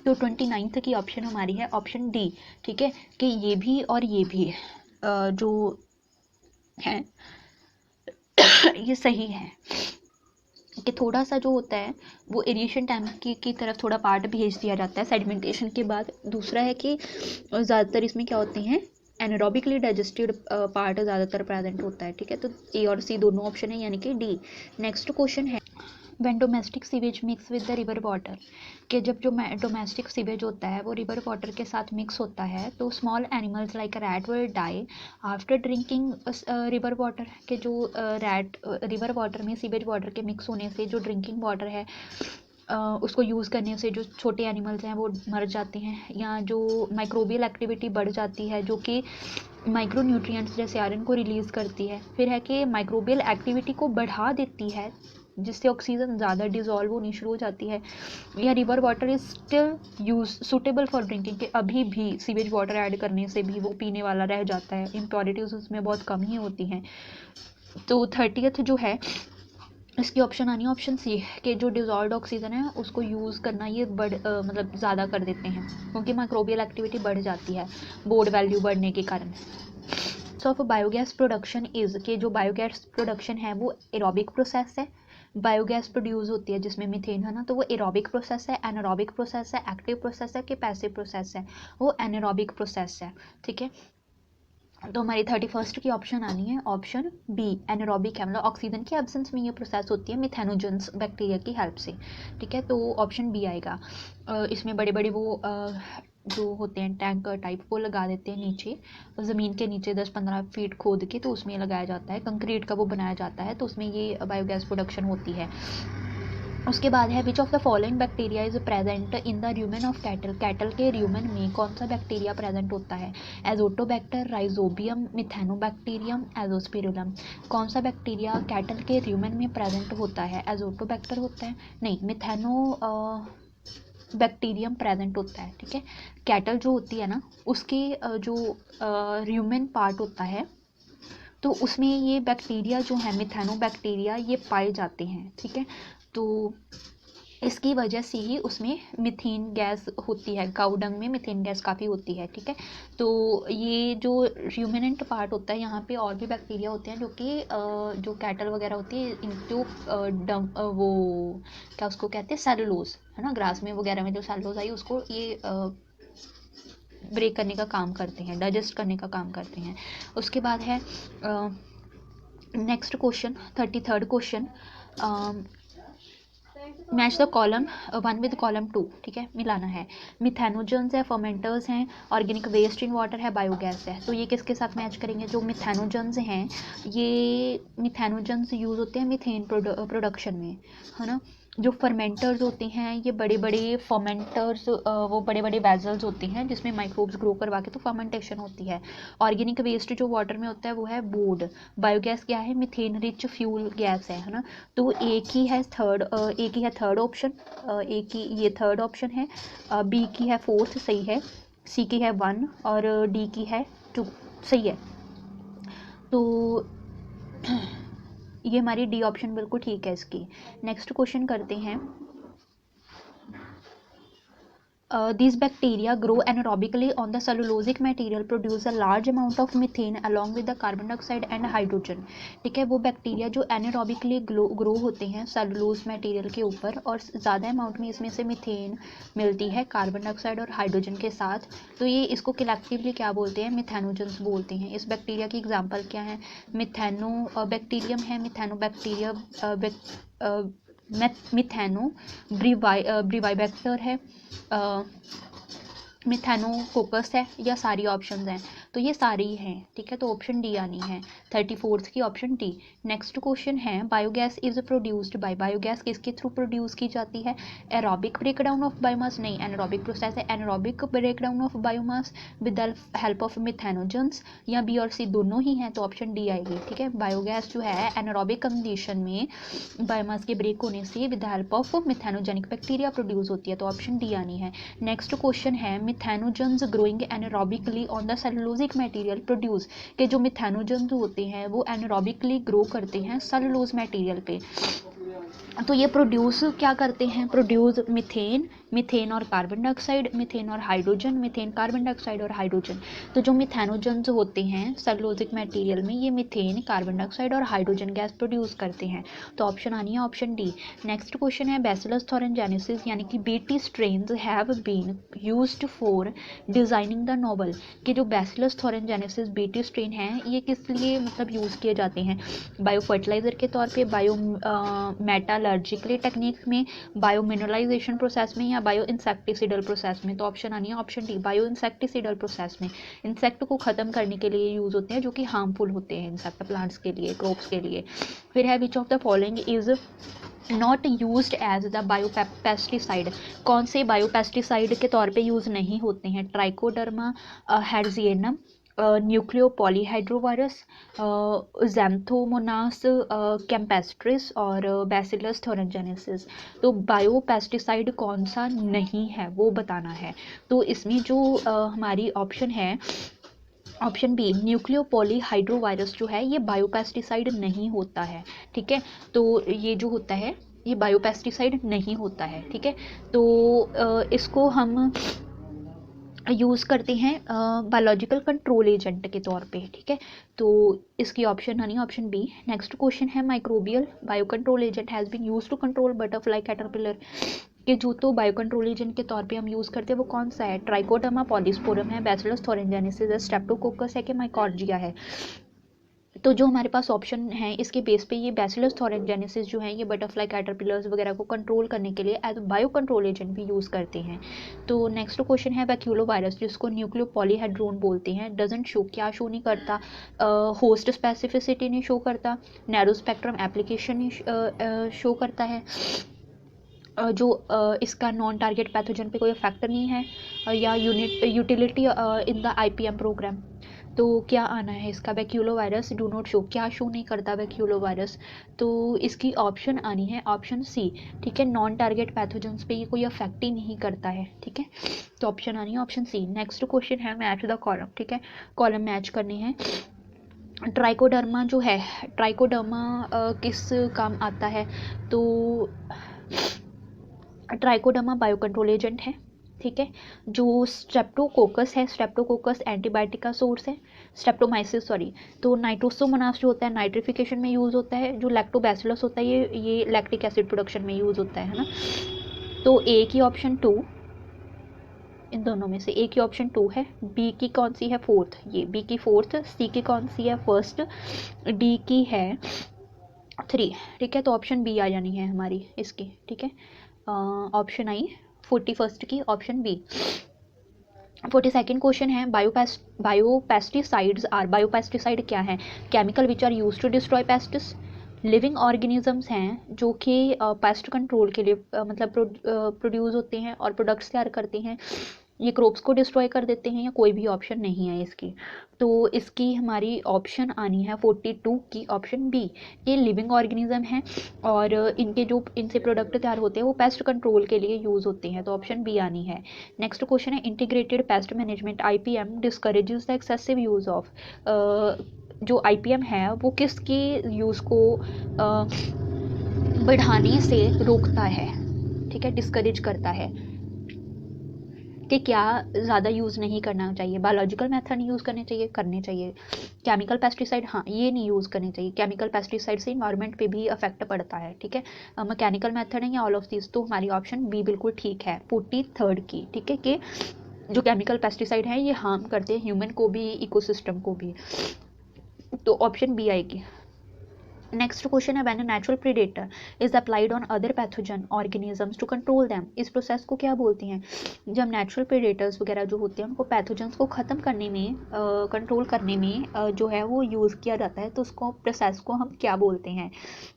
तो 29th की ऑप्शन हमारी है ऑप्शन डी, ठीक है, कि ये भी और ये भी जो है ये सही है कि थोड़ा सा जो होता है वो एरिएशन टैंक की तरफ थोड़ा पार्ट भेज दिया जाता है सेडिमेंटेशन के बाद। दूसरा है कि ज़्यादातर इसमें क्या होते हैं, एनारोबिकली डाइजेस्टेड पार्ट ज़्यादातर प्रेजेंट होता है। ठीक है, तो ए और सी दोनों ऑप्शन है, यानी कि डी। नेक्स्ट क्वेश्चन है, when domestic sewage mix with the river water, कि जब जो डोमेस्टिक सीवेज होता है वो रिवर वाटर के साथ मिक्स होता है तो small animals like rat will die after drinking river water, के जो रैट रिवर वाटर में सीवेज वाटर के मिक्स होने से जो ड्रिंकिंग वाटर है उसको यूज़ करने से जो छोटे एनिमल्स हैं वो मर जाते हैं, या जो माइक्रोबियल एक्टिविटी बढ़ जाती है जो कि माइक्रो न्यूट्रिएंट्स जैसे आयरन को रिलीज़ करती है। फिर है कि माइक्रोबियल एक्टिविटी को बढ़ा देती है जिससे ऑक्सीजन ज़्यादा डिज़ोल्व होनी शुरू हो जाती है, या river water is still use suitable for drinking, के अभी भी सीवेज वाटर ऐड करने से भी वो पीने वाला रह जाता है, इम्प्योरिटीज उसमें बहुत कम ही होती हैं। तो 30th जो है इसकी ऑप्शन आनी है ऑप्शन सी, कि जो डिज़ोल्व्ड ऑक्सीजन है उसको यूज़ करना ये मतलब ज़्यादा कर देते हैं क्योंकि माइक्रोबियल एक्टिविटी बढ़ जाती है बोर्ड वैल्यू बढ़ने के कारण। सो ऑफ बायोगैस प्रोडक्शन इज़, कि जो बायोगैस प्रोडक्शन है वो एरोबिक प्रोसेस है। बायोगैस प्रोड्यूस होती है जिसमें मीथेन है ना, तो वो एरोबिक प्रोसेस है, एनारोबिक प्रोसेस है, एक्टिव प्रोसेस है कि पैसिव प्रोसेस है, वो एनारोबिक प्रोसेस है। ठीक है, तो हमारी 31st की ऑप्शन आनी है ऑप्शन बी, एनारोबिक है, मतलब ऑक्सीजन की एब्सेंस में ये प्रोसेस होती है मिथेनोजेंस बैक्टीरिया की हेल्प से। ठीक है, तो ऑप्शन बी आएगा। इसमें बड़े बड़े वो जो होते हैं टैंक टाइप वो लगा देते हैं नीचे ज़मीन के नीचे 10-15 फीट खोद के, तो उसमें लगाया जाता है, कंक्रीट का वो बनाया जाता है, तो उसमें ये बायोगैस प्रोडक्शन होती है। उसके बाद है which of the following bacteria is present in the rumen of cattle, cattle के र्यूमेन में कौन सा बैक्टीरिया प्रेजेंट होता है, एजोटोबैक्टर, राइजोबियम, मिथेनोबैक्टीरियम, एजोस्पिरुलम। कौन सा बैक्टीरिया कैटल के र्यूमेन में प्रेजेंट होता है, एजोटोबैक्टर होता है, नहीं मिथेनो बैक्टीरियम प्रेजेंट होता है। ठीक है, कैटल जो होती है ना उसके जो र्यूमेन पार्ट होता है तो उसमें ये बैक्टीरिया जो है मिथेनोबैक्टीरिया ये पाए जाते हैं। ठीक है, तो इसकी वजह से ही उसमें मीथेन गैस होती है, काऊ डंग में मीथेन गैस काफ़ी होती है। ठीक है, तो ये जो र्यूमिनेंट पार्ट होता है यहाँ पे और भी बैक्टीरिया होते हैं जो कि जो कैटल वगैरह होती है इन जो डंग वो क्या उसको कहते हैं सेलुलोज है ना, ग्रास में वगैरह में जो सेलुलोज आई उसको ये ब्रेक करने का काम करते हैं, डाइजेस्ट करने का काम करते हैं। उसके बाद है next question 33rd question, match the column 1 with column 2। ठीक है, मिलाना है, मिथेनोजेंस है, फर्मेंटर्स हैं, ऑर्गेनिक वेस्ट इन वाटर है, बायोगैस है, तो ये किसके साथ मैच करेंगे, जो मिथेनोजेंस हैं ये मिथेनोजेंस यूज़ होते हैं मीथेन प्रोडक्शन में है ना। जो फर्मेंटर्स होते हैं ये बड़े बड़े फर्मेंटर्स वो बड़े बड़े वेजल्स होते हैं जिसमें माइक्रोब्स ग्रो करवा के तो फर्मेंटेशन होती है। ऑर्गेनिक वेस्ट जो वाटर में होता है वो है बोर्ड। बायोगैस क्या है, मिथेन रिच फ्यूल गैस है ना। तो एक ही है थर्ड ऑप्शन, एक ही ये थर्ड ऑप्शन है, बी की है फोर्थ सही है, सी की है 1 और डी की है 2 सही है। तो ये हमारी डी ऑप्शन बिल्कुल ठीक है इसकी। नेक्स्ट क्वेश्चन करते हैं, these bacteria grow anaerobically on the cellulosic material, produce a large amount of methane along with the carbon dioxide and hydrogen। ठीक है, वो बैक्टीरिया जो एनारोबिकली ग्रो होते हैं सेलुलोज मटेरियल के ऊपर और ज़्यादा अमाउंट में इसमें से मीथेन मिलती है कार्बन डाइऑक्साइड और हाइड्रोजन के साथ, तो ये इसको कलेक्टिवली क्या बोलते हैं, मिथेनोजेंस बोलते हैं। इस बैक्टीरिया की एग्जांपल क्या है, मिथेनो बैक्टीरियम है, मिथेनो बैक्टीरिया मिथेनो ब्रीवाइबैक्टर है, मिथेनोकोकस है, या सारी ऑप्शंस हैं, तो ये सारी हैं। ठीक है, तो ऑप्शन डी आनी है 34th की ऑप्शन डी। नेक्स्ट क्वेश्चन है, biogas is produced by, biogas किसके थ्रू प्रोड्यूस की जाती है, एरोबिक ब्रेकडाउन ऑफ बायोमास, नहीं एनारोबिक प्रोसेस है, anaerobic breakdown of biomass with the help of methanogens, या बी और सी दोनों ही हैं, तो ऑप्शन डी आएगी। ठीक है, बायोगैस जो है एनारोबिक कंडीशन में बायोमास के ब्रेक होने से with the help of methanogenic bacteria produce होती है, तो ऑप्शन डी आनी है। नेक्स्ट क्वेश्चन है, methanogens growing anaerobically on the cellulosic material produce, के जो मिथेनोजेंस होते हैं वो एनारोबिकली ग्रो करते हैं सेलुलोज मटेरियल पे, तो ये प्रोड्यूस क्या करते हैं, प्रोड्यूस मीथेन मीथेन और कार्बन डाइऑक्साइड, मीथेन और हाइड्रोजन, मीथेन कार्बन डाइऑक्साइड और हाइड्रोजन। तो जो मिथेनोजन्स होते हैं सेलुलोजिक मटेरियल में, ये मीथेन, कार्बन डाइऑक्साइड और हाइड्रोजन गैस प्रोड्यूस करते हैं। तो ऑप्शन आनी है ऑप्शन डी। नेक्स्ट क्वेश्चन है बैसिलस थोरेनजेनेसिस यानी कि BT strains have been used for designing the novel, कि जो बैसिलस थोरेनजेनेसिस बीटी स्ट्रेन है ये किस लिए मतलब यूज़ किए जाते हैं, बायो फर्टिलाइज़र के तौर पे, बायो मेटालर्जिकल टेक्निक में, बायो मिनरलाइजेशन प्रोसेस में, या बायो इंसेक्टिसिडल प्रोसेस में। तो ऑप्शन आनी है ऑप्शन डी, बायो इंसेक्टिसिडल प्रोसेस में। इंसेक्ट को ख़त्म करने के लिए यूज़ होते हैं जो कि हार्मफुल होते हैं इंसेक्ट प्लांट्स के लिए, क्रॉप्स के लिए। फिर है which of the following is not used as the biopesticide, कौन से बायोपेस्टिसाइड के तौर पे यूज़ नहीं होते हैं, ट्राइकोडर्मा हेर्जियनम, न्यूक्लियोपॉलीहाइड्रोवायरस, ज़ैंथोमोनास कैम्पेस्ट्रिस और बैसिलस थोरेनजेनेसिस। तो बायोपेस्टिसाइड कौन सा नहीं है वो बताना है। तो इसमें जो हमारी ऑप्शन है ऑप्शन बी न्यूक्लियोपॉलीहाइड्रोवायरस जो है ये बायोपेस्टिसाइड नहीं होता है, ठीक है। तो ये जो होता है ये बायोपेस्टिसाइड नहीं होता है, ठीक है। तो इसको हम यूज़ करते हैं बायोलॉजिकल कंट्रोल एजेंट के तौर पे, ठीक है। तो इसकी ऑप्शन आनी ऑप्शन बी। नेक्स्ट क्वेश्चन है microbial bio control agent has been used to control butterfly caterpillar, के जो तो बायो कंट्रोल एजेंट के तौर पे हम यूज़ करते हैं वो कौन सा है, ट्राइकोडर्मा पॉलीस्पोरम है, बैसिलस थोरेनजेनेसिस है, स्ट्रेप्टोकोकस है कि माइकॉर्जिया है। तो जो हमारे पास ऑप्शन है इसके बेस पे ये बैसिलस थोरेनजेनेसिस जो है ये बटरफ्लाई कैटरपिलर्स वगैरह को कंट्रोल करने के लिए एज बायो कंट्रोल एजेंट भी यूज़ करते हैं। तो नेक्स्ट क्वेश्चन है बैक्यूलो वायरस जिसको न्यूक्लियोपॉलीहेड्रोन बोलते हैं, डजंट शो, क्या शो नहीं करता, होस्ट स्पेसिफिसिटी नहीं शो करता, नैरो स्पेक्ट्रम एप्लीकेशन नहीं शो करता है, जो इसका नॉन टारगेट पैथोजन पे कोई फैक्टर नहीं है, या utility in the IPM programme. तो क्या आना है इसका, baculovirus do not show, क्या शो नहीं करता बैक्यूलो वायरस। तो इसकी ऑप्शन आनी है ऑप्शन सी, ठीक है, नॉन टारगेट पैथोजन्स पे ये कोई अफेक्ट ही नहीं करता है, ठीक है। तो ऑप्शन आनी है ऑप्शन सी। नेक्स्ट क्वेश्चन है मैच द कॉलम, ठीक है, कॉलम मैच करने हैं। ट्राइकोडर्मा जो है, ट्राइकोडर्मा किस काम आता है, तो ट्राइकोडर्मा बायो कंट्रोल एजेंट है, ठीक है। जो स्ट्रेप्टोकोकस है, स्ट्रेप्टोकोकस एंटीबायोटिक का सोर्स है, स्ट्रेप्टोमाइसिस सॉरी। तो नाइट्रोसोमोनास जो होता है नाइट्रिफिकेशन में यूज़ होता है, जो लैक्टोबैसिलस होता है ये लैक्टिक एसिड प्रोडक्शन में यूज़ होता है ना। तो ए की ऑप्शन 2, इन दोनों में से ए की ऑप्शन 2 है, बी की कौन सी है फोर्थ, ये बी की फोर्थ, सी की कौन सी है फर्स्ट, डी की है 3, ठीक है। तो ऑप्शन बी आ जानी है हमारी इसकी, ठीक है। ऑप्शन आई 41st की ऑप्शन बी। 42nd क्वेश्चन है बायोपेस्टिसाइड्स आर, बायोपेस्टिसाइड क्या है, chemical which are use to destroy pests, living organisms हैं जो कि पेस्ट कंट्रोल के लिए मतलब प्रोड्यूस होते हैं और प्रोडक्ट्स तैयार करते हैं, ये क्रॉप्स को डिस्ट्रॉय कर देते हैं, या कोई भी ऑप्शन नहीं है इसकी। तो इसकी हमारी ऑप्शन आनी है 42 की ऑप्शन बी, ये लिविंग ऑर्गेनिज्म हैं और इनके जो इनसे प्रोडक्ट तैयार होते हैं वो पेस्ट कंट्रोल के लिए यूज़ होते हैं, तो ऑप्शन बी आनी है। नेक्स्ट क्वेश्चन है integrated pest management IPM discourages the excessive use of, जो आईपीएम है वो किसकी यूज़ को बढ़ाने से रोकता है, ठीक है, डिस्करेज करता है कि क्या ज़्यादा यूज़ नहीं करना चाहिए, बायोलॉजिकल मेथड यूज़ करने चाहिए, केमिकल पेस्टिसाइड हाँ ये नहीं यूज़ करने चाहिए, केमिकल पेस्टिसाइड से इन्वायरमेंट पे भी अफेक्ट पड़ता है, ठीक है। मैकेनिकल मेथड है या ऑल ऑफ दिस, तो हमारी ऑप्शन बी बिल्कुल ठीक है 43rd की, ठीक है, कि जो केमिकल पेस्टिसाइड हैं ये हार्म करते हैं ह्यूमन को भी, इकोसिस्टम को भी, तो ऑप्शन बी आएगी। नेक्स्ट क्वेश्चन है when a natural predator is applied on other pathogen organisms to control them, इस प्रोसेस को क्या बोलते हैं, जब नेचुरल प्रीडेटर्स वगैरह जो होते हैं उनको पैथोजन्स को ख़त्म करने में कंट्रोल करने में जो है वो यूज़ किया जाता है, तो उसको प्रोसेस को हम क्या बोलते हैं,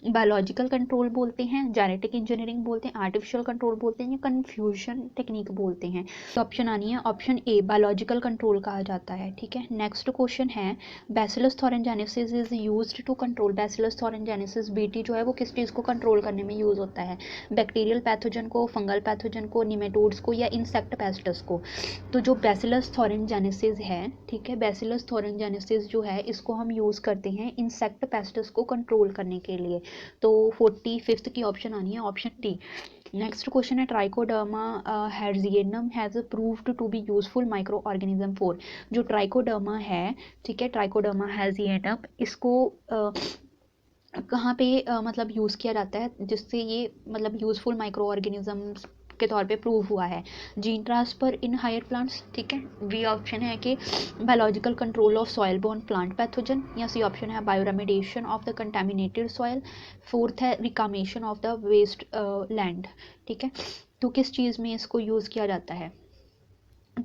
बायोलॉजिकल कंट्रोल बोलते हैं, जेनेटिक इंजीनियरिंग बोलते हैं, आर्टिफिशियल कंट्रोल बोलते हैं, या कन्फ्यूजन टेक्निक बोलते हैं। तो ऑप्शन आनी है ऑप्शन ए, बायोलॉजिकल कंट्रोल कहा जाता है, ठीक है। नेक्स्ट क्वेश्चन है Bacillus thuringiensis is used to control, Bacillus thuringiensis BT जो है वो किस चीज़ को कंट्रोल करने में यूज़ होता है, बैक्टीरियल पैथोजन को, फंगल पैथोजन को, निमेटोड्स को, या इंसेक्ट पेस्ट्स को। तो जो बैसिलस थोरेनजेनेसिस है, ठीक है, बैसिलस थोरेनजेनेसिस जो है इसको हम यूज़ करते हैं इंसेक्ट पेस्ट्स को कंट्रोल करने के लिए। तो 45th की ऑप्शन आनी है ऑप्शन डी, नेक्स्ट क्वेश्चन है Trichoderma harzianum has proved to be useful micro organism for. जो ट्राइकोडर्मा है, ठीक है, ट्राइकोडर्मा हेर्जियनम, इसको कहाँ पे मतलब यूज़ किया जाता है जिससे ये मतलब यूज़फुल माइक्रो ऑर्गेनिजम्स के तौर पे प्रूव हुआ है? Gene transfer in higher plants, ठीक है, बी ऑप्शन है कि biological control of soil borne plant pathogen, या सी ऑप्शन है bioremediation of the contaminated soil, fourth है reclamation of the waste land, ठीक है। तो किस चीज़ में इसको यूज़ किया जाता है?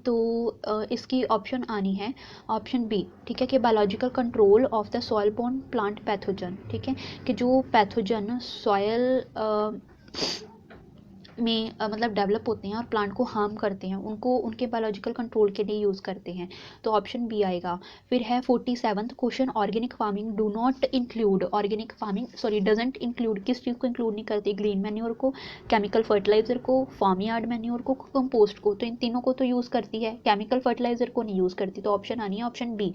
तो इसकी ऑप्शन आनी है ऑप्शन बी, ठीक है, कि biological control of the soil borne plant pathogen, ठीक है, कि जो पैथोजन सॉयल में मतलब डेवलप होते हैं और प्लांट को हार्म करते हैं, उनको उनके बायोलॉजिकल कंट्रोल के लिए यूज़ करते हैं। तो ऑप्शन बी आएगा। फिर है 47th question, organic farming do not include, organic farming sorry doesn't include, किस चीज़ को इंक्लूड नहीं करती? ग्रीन मैन्योर को, केमिकल फर्टिलाइजर को, फार्म यार्ड मैन्योर को, कंपोस्ट को। तो इन तीनों को तो यूज़ करती है, केमिकल फर्टिलाइजर को नहीं यूज़ करती। तो ऑप्शन आनी है option B,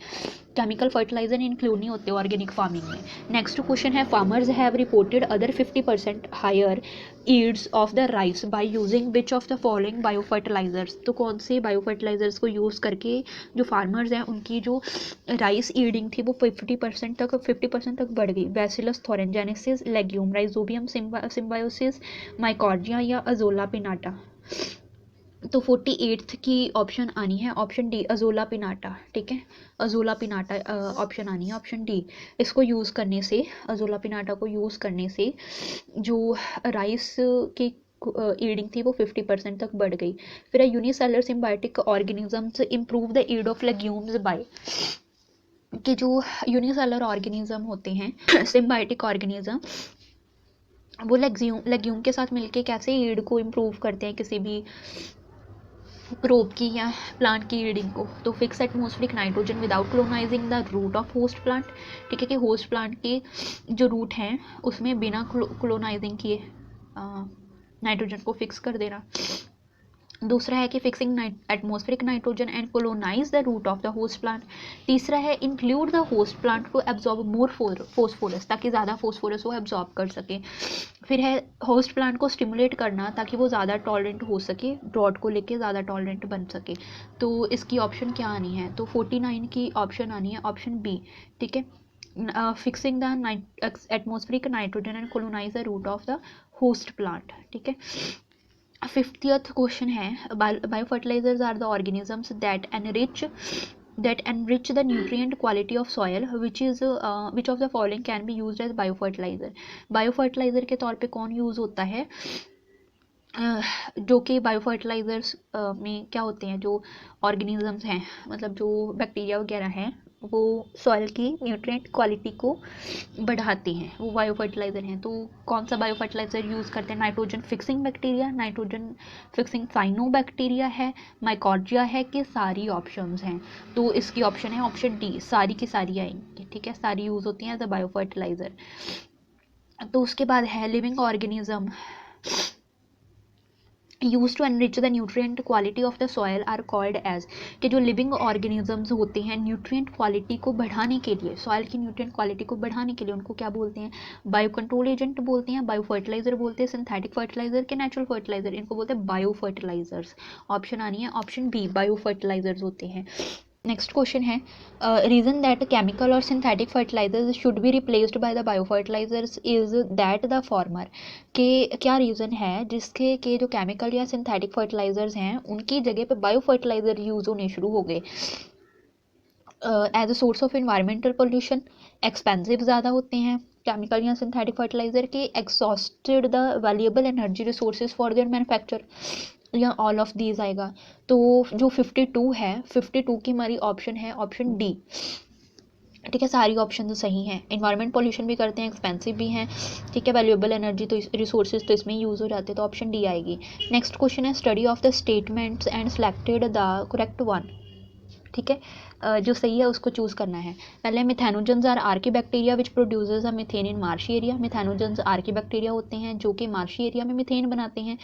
chemical fertiliser include नहीं होते ऑर्गेनिक फार्मिंग में। नेक्स्ट क्वेश्चन है farmers have reported other 50% higher yields of the rice by using which of the following bio fertilisers. तो कौन से बायो फर्टिलाइजर्स को यूज़ करके जो फार्मर्स हैं उनकी जो राइस ईल्डिंग थी वो 50% तक बढ़ गई? बैसिलस थोरेंजेनेसिस, लेग्यूम, राइजोबियम सिम्बायोसिस, माइकॉर्डिया या अजोला पिनाटा। तो 48th की ऑप्शन आनी है ऑप्शन डी, अजोला पिनाटा, ठीक है, अजोला पिनाटा ऑप्शन आनी है ऑप्शन डी। इसको यूज़ करने से, अजोला पिनाटा को यूज़ करने से जो राइस की ईल्डिंग थी वो 50% तक बढ़ गई। फिर है unicellular symbiotic organisms improve the yield of legumes by, कि जो यूनिसेलर ऑर्गेनिज्म होते हैं सिम्बायोटिक ऑर्गेनिज्म, वो लेग्यूम के साथ मिलके कैसे ईल्ड को इम्प्रूव करते हैं किसी भी क्रोप की या प्लांट की रीडिंग को? तो fix atmospheric nitrogen without colonizing the root of host plant, ठीक है, कि होस्ट प्लांट के जो रूट हैं उसमें बिना क्लोनाइजिंग किए नाइट्रोजन को फिक्स कर देना। दूसरा है कि fixing atmospheric nitrogen and colonise the root of the host plant. तीसरा है include the host plant to absorb more phosphorus, ताकि ज़्यादा फोस्फोरस वो एब्जॉर्ब कर सके। फिर है होस्ट प्लांट को स्टिमुलेट करना ताकि वो ज़्यादा टॉलरेंट हो सके, ड्रॉट को लेके ज़्यादा टॉलरेंट बन सके। तो इसकी ऑप्शन क्या आनी है? तो 49 की ऑप्शन आनी है ऑप्शन बी, ठीक है, fixing the atmospheric nitrogen and colonise the root of the host plant, ठीक है। 50th क्वेश्चन है bio fertilisers are the organisms that enrich the nutrient quality of soil which of the following can be used as biofertilizer। Biofertiliser के तौर पे कौन यूज़ होता है? जो कि बायो फर्टिलाइज़र्स में क्या होते हैं, जो ऑर्गेनिजम्स हैं, मतलब जो बैक्टीरिया वगैरह हैं, वो सॉइल की न्यूट्रिएंट क्वालिटी को बढ़ाते हैं, वो बायो फर्टिलाइज़र हैं। तो कौन सा बायो फर्टिलाइज़र यूज़ करते हैं? Nitrogen fixing bacteria, nitrogen fixing cyanobacteria है, माइकॉर्डिया है, कि सारी ऑप्शंस हैं? तो इसकी ऑप्शन है ऑप्शन डी, सारी की सारी आएंगी, ठीक है, सारी यूज़ होती हैं एज अ बायो फर्टिलाइज़र। तो उसके बाद है living organism use to enrich the nutrient quality of the soil are called as, कि जो लिविंग ऑर्गेनिजम्स होते हैं न्यूट्रिएंट क्वालिटी को बढ़ाने के लिए, सॉयल की न्यूट्रिएंट क्वालिटी को बढ़ाने के लिए, उनको क्या बोलते हैं? बायो कंट्रोल एजेंट बोलते हैं, बायो फर्टिलाइजर बोलते हैं, सिंथेटिक फर्टिलाइजर के नेचुरल फर्टिलाइजर, इनको बोलते हैं बायो फर्टिलाइजर्स। ऑप्शन आनी है ऑप्शन बी, बायो फर्टिलाइजर्स होते हैं। नेक्स्ट क्वेश्चन है रीज़न दैट केमिकल और synthetic fertilisers should be replaced by the bio fertilisers is that the former, के क्या रीज़न है जिसके के जो केमिकल या सिंथेटिक फर्टिलाइजर्स हैं उनकी जगह पे बायो फर्टिलाइजर यूज़ होने शुरू हो गए? As a source of environmental pollution, expensive ज़्यादा होते हैं केमिकल या सिंथेटिक फर्टिलाइजर के, exhausted the valuable energy resources for their manufacture, या ऑल ऑफ दीज आएगा? तो जो 52 है, 52 की हमारी ऑप्शन है ऑप्शन डी, ठीक है, सारी ऑप्शन तो सही हैं। इन्वायरमेंट पोल्यूशन भी करते हैं, एक्सपेंसिव भी हैं, ठीक है, वैल्यूएबल एनर्जी तो रिसोर्सेज तो इसमें यूज़ हो जाते हैं, तो ऑप्शन डी आएगी। नेक्स्ट क्वेश्चन है study of the statements and selected the correct one, ठीक है, जो सही है उसको चूज़ करना है। पहले methanogens are archaebacteria which produces a methane in marshy area, methanogens archaebacteria होते हैं जो कि मार्शी एरिया में मीथेन बनाते हैं।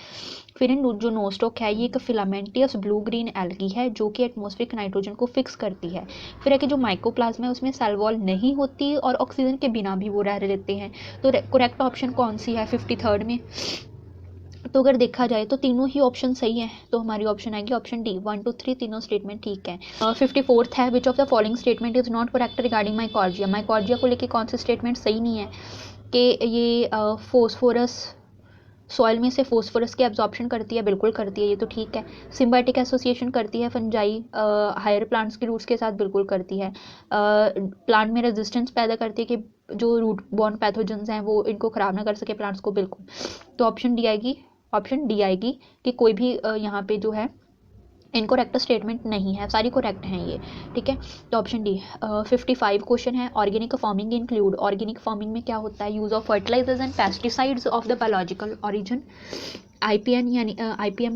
फिर जो नोस्टॉक है ये एक फिलामेंटियस ब्लू ग्रीन एल्गी है जो कि एटमॉस्फेरिक नाइट्रोजन को फिक्स करती है। फिर है कि जो माइकोप्लाज्मा है उसमें सेल वॉल नहीं होती और ऑक्सीजन के बिना भी वो रह लेते हैं। तो करेक्ट ऑप्शन कौन सी है 53rd में? तो अगर देखा जाए तो तीनों ही ऑप्शन सही है, तो हमारी ऑप्शन आएगी ऑप्शन डी, 1 2 3 तीनों स्टेटमेंट ठीक है। 54th है, which of the following statement is not correct regarding mycorrhiza. Mycorrhiza को लेके कौन से स्टेटमेंट सही नहीं है कि ये फोस्फोरस सॉइल में से फोस्फोरस की एब्जॉर्प्शन करती है, बिल्कुल करती है, ये तो ठीक है। सिम्बायोटिक एसोसिएशन करती है फंजाई हायर प्लांट्स के रूट्स के साथ, बिल्कुल करती है। प्लांट में रेजिस्टेंस पैदा करती है कि जो रूट बॉर्न पैथोजेंस हैं वो इनको ख़राब ना कर सके प्लांट्स को, बिल्कुल। तो ऑप्शन डी आएगी, ऑप्शन डी आएगी कि कोई भी यहाँ पे जो है इनकोरेक्ट स्टेटमेंट नहीं है, सारी करेक्ट हैं ये, ठीक है। तो ऑप्शन डी। 55 क्वेश्चन है, organic farming include, organic farming में क्या होता है, use of fertilisers and pesticides of the biological origin. IPM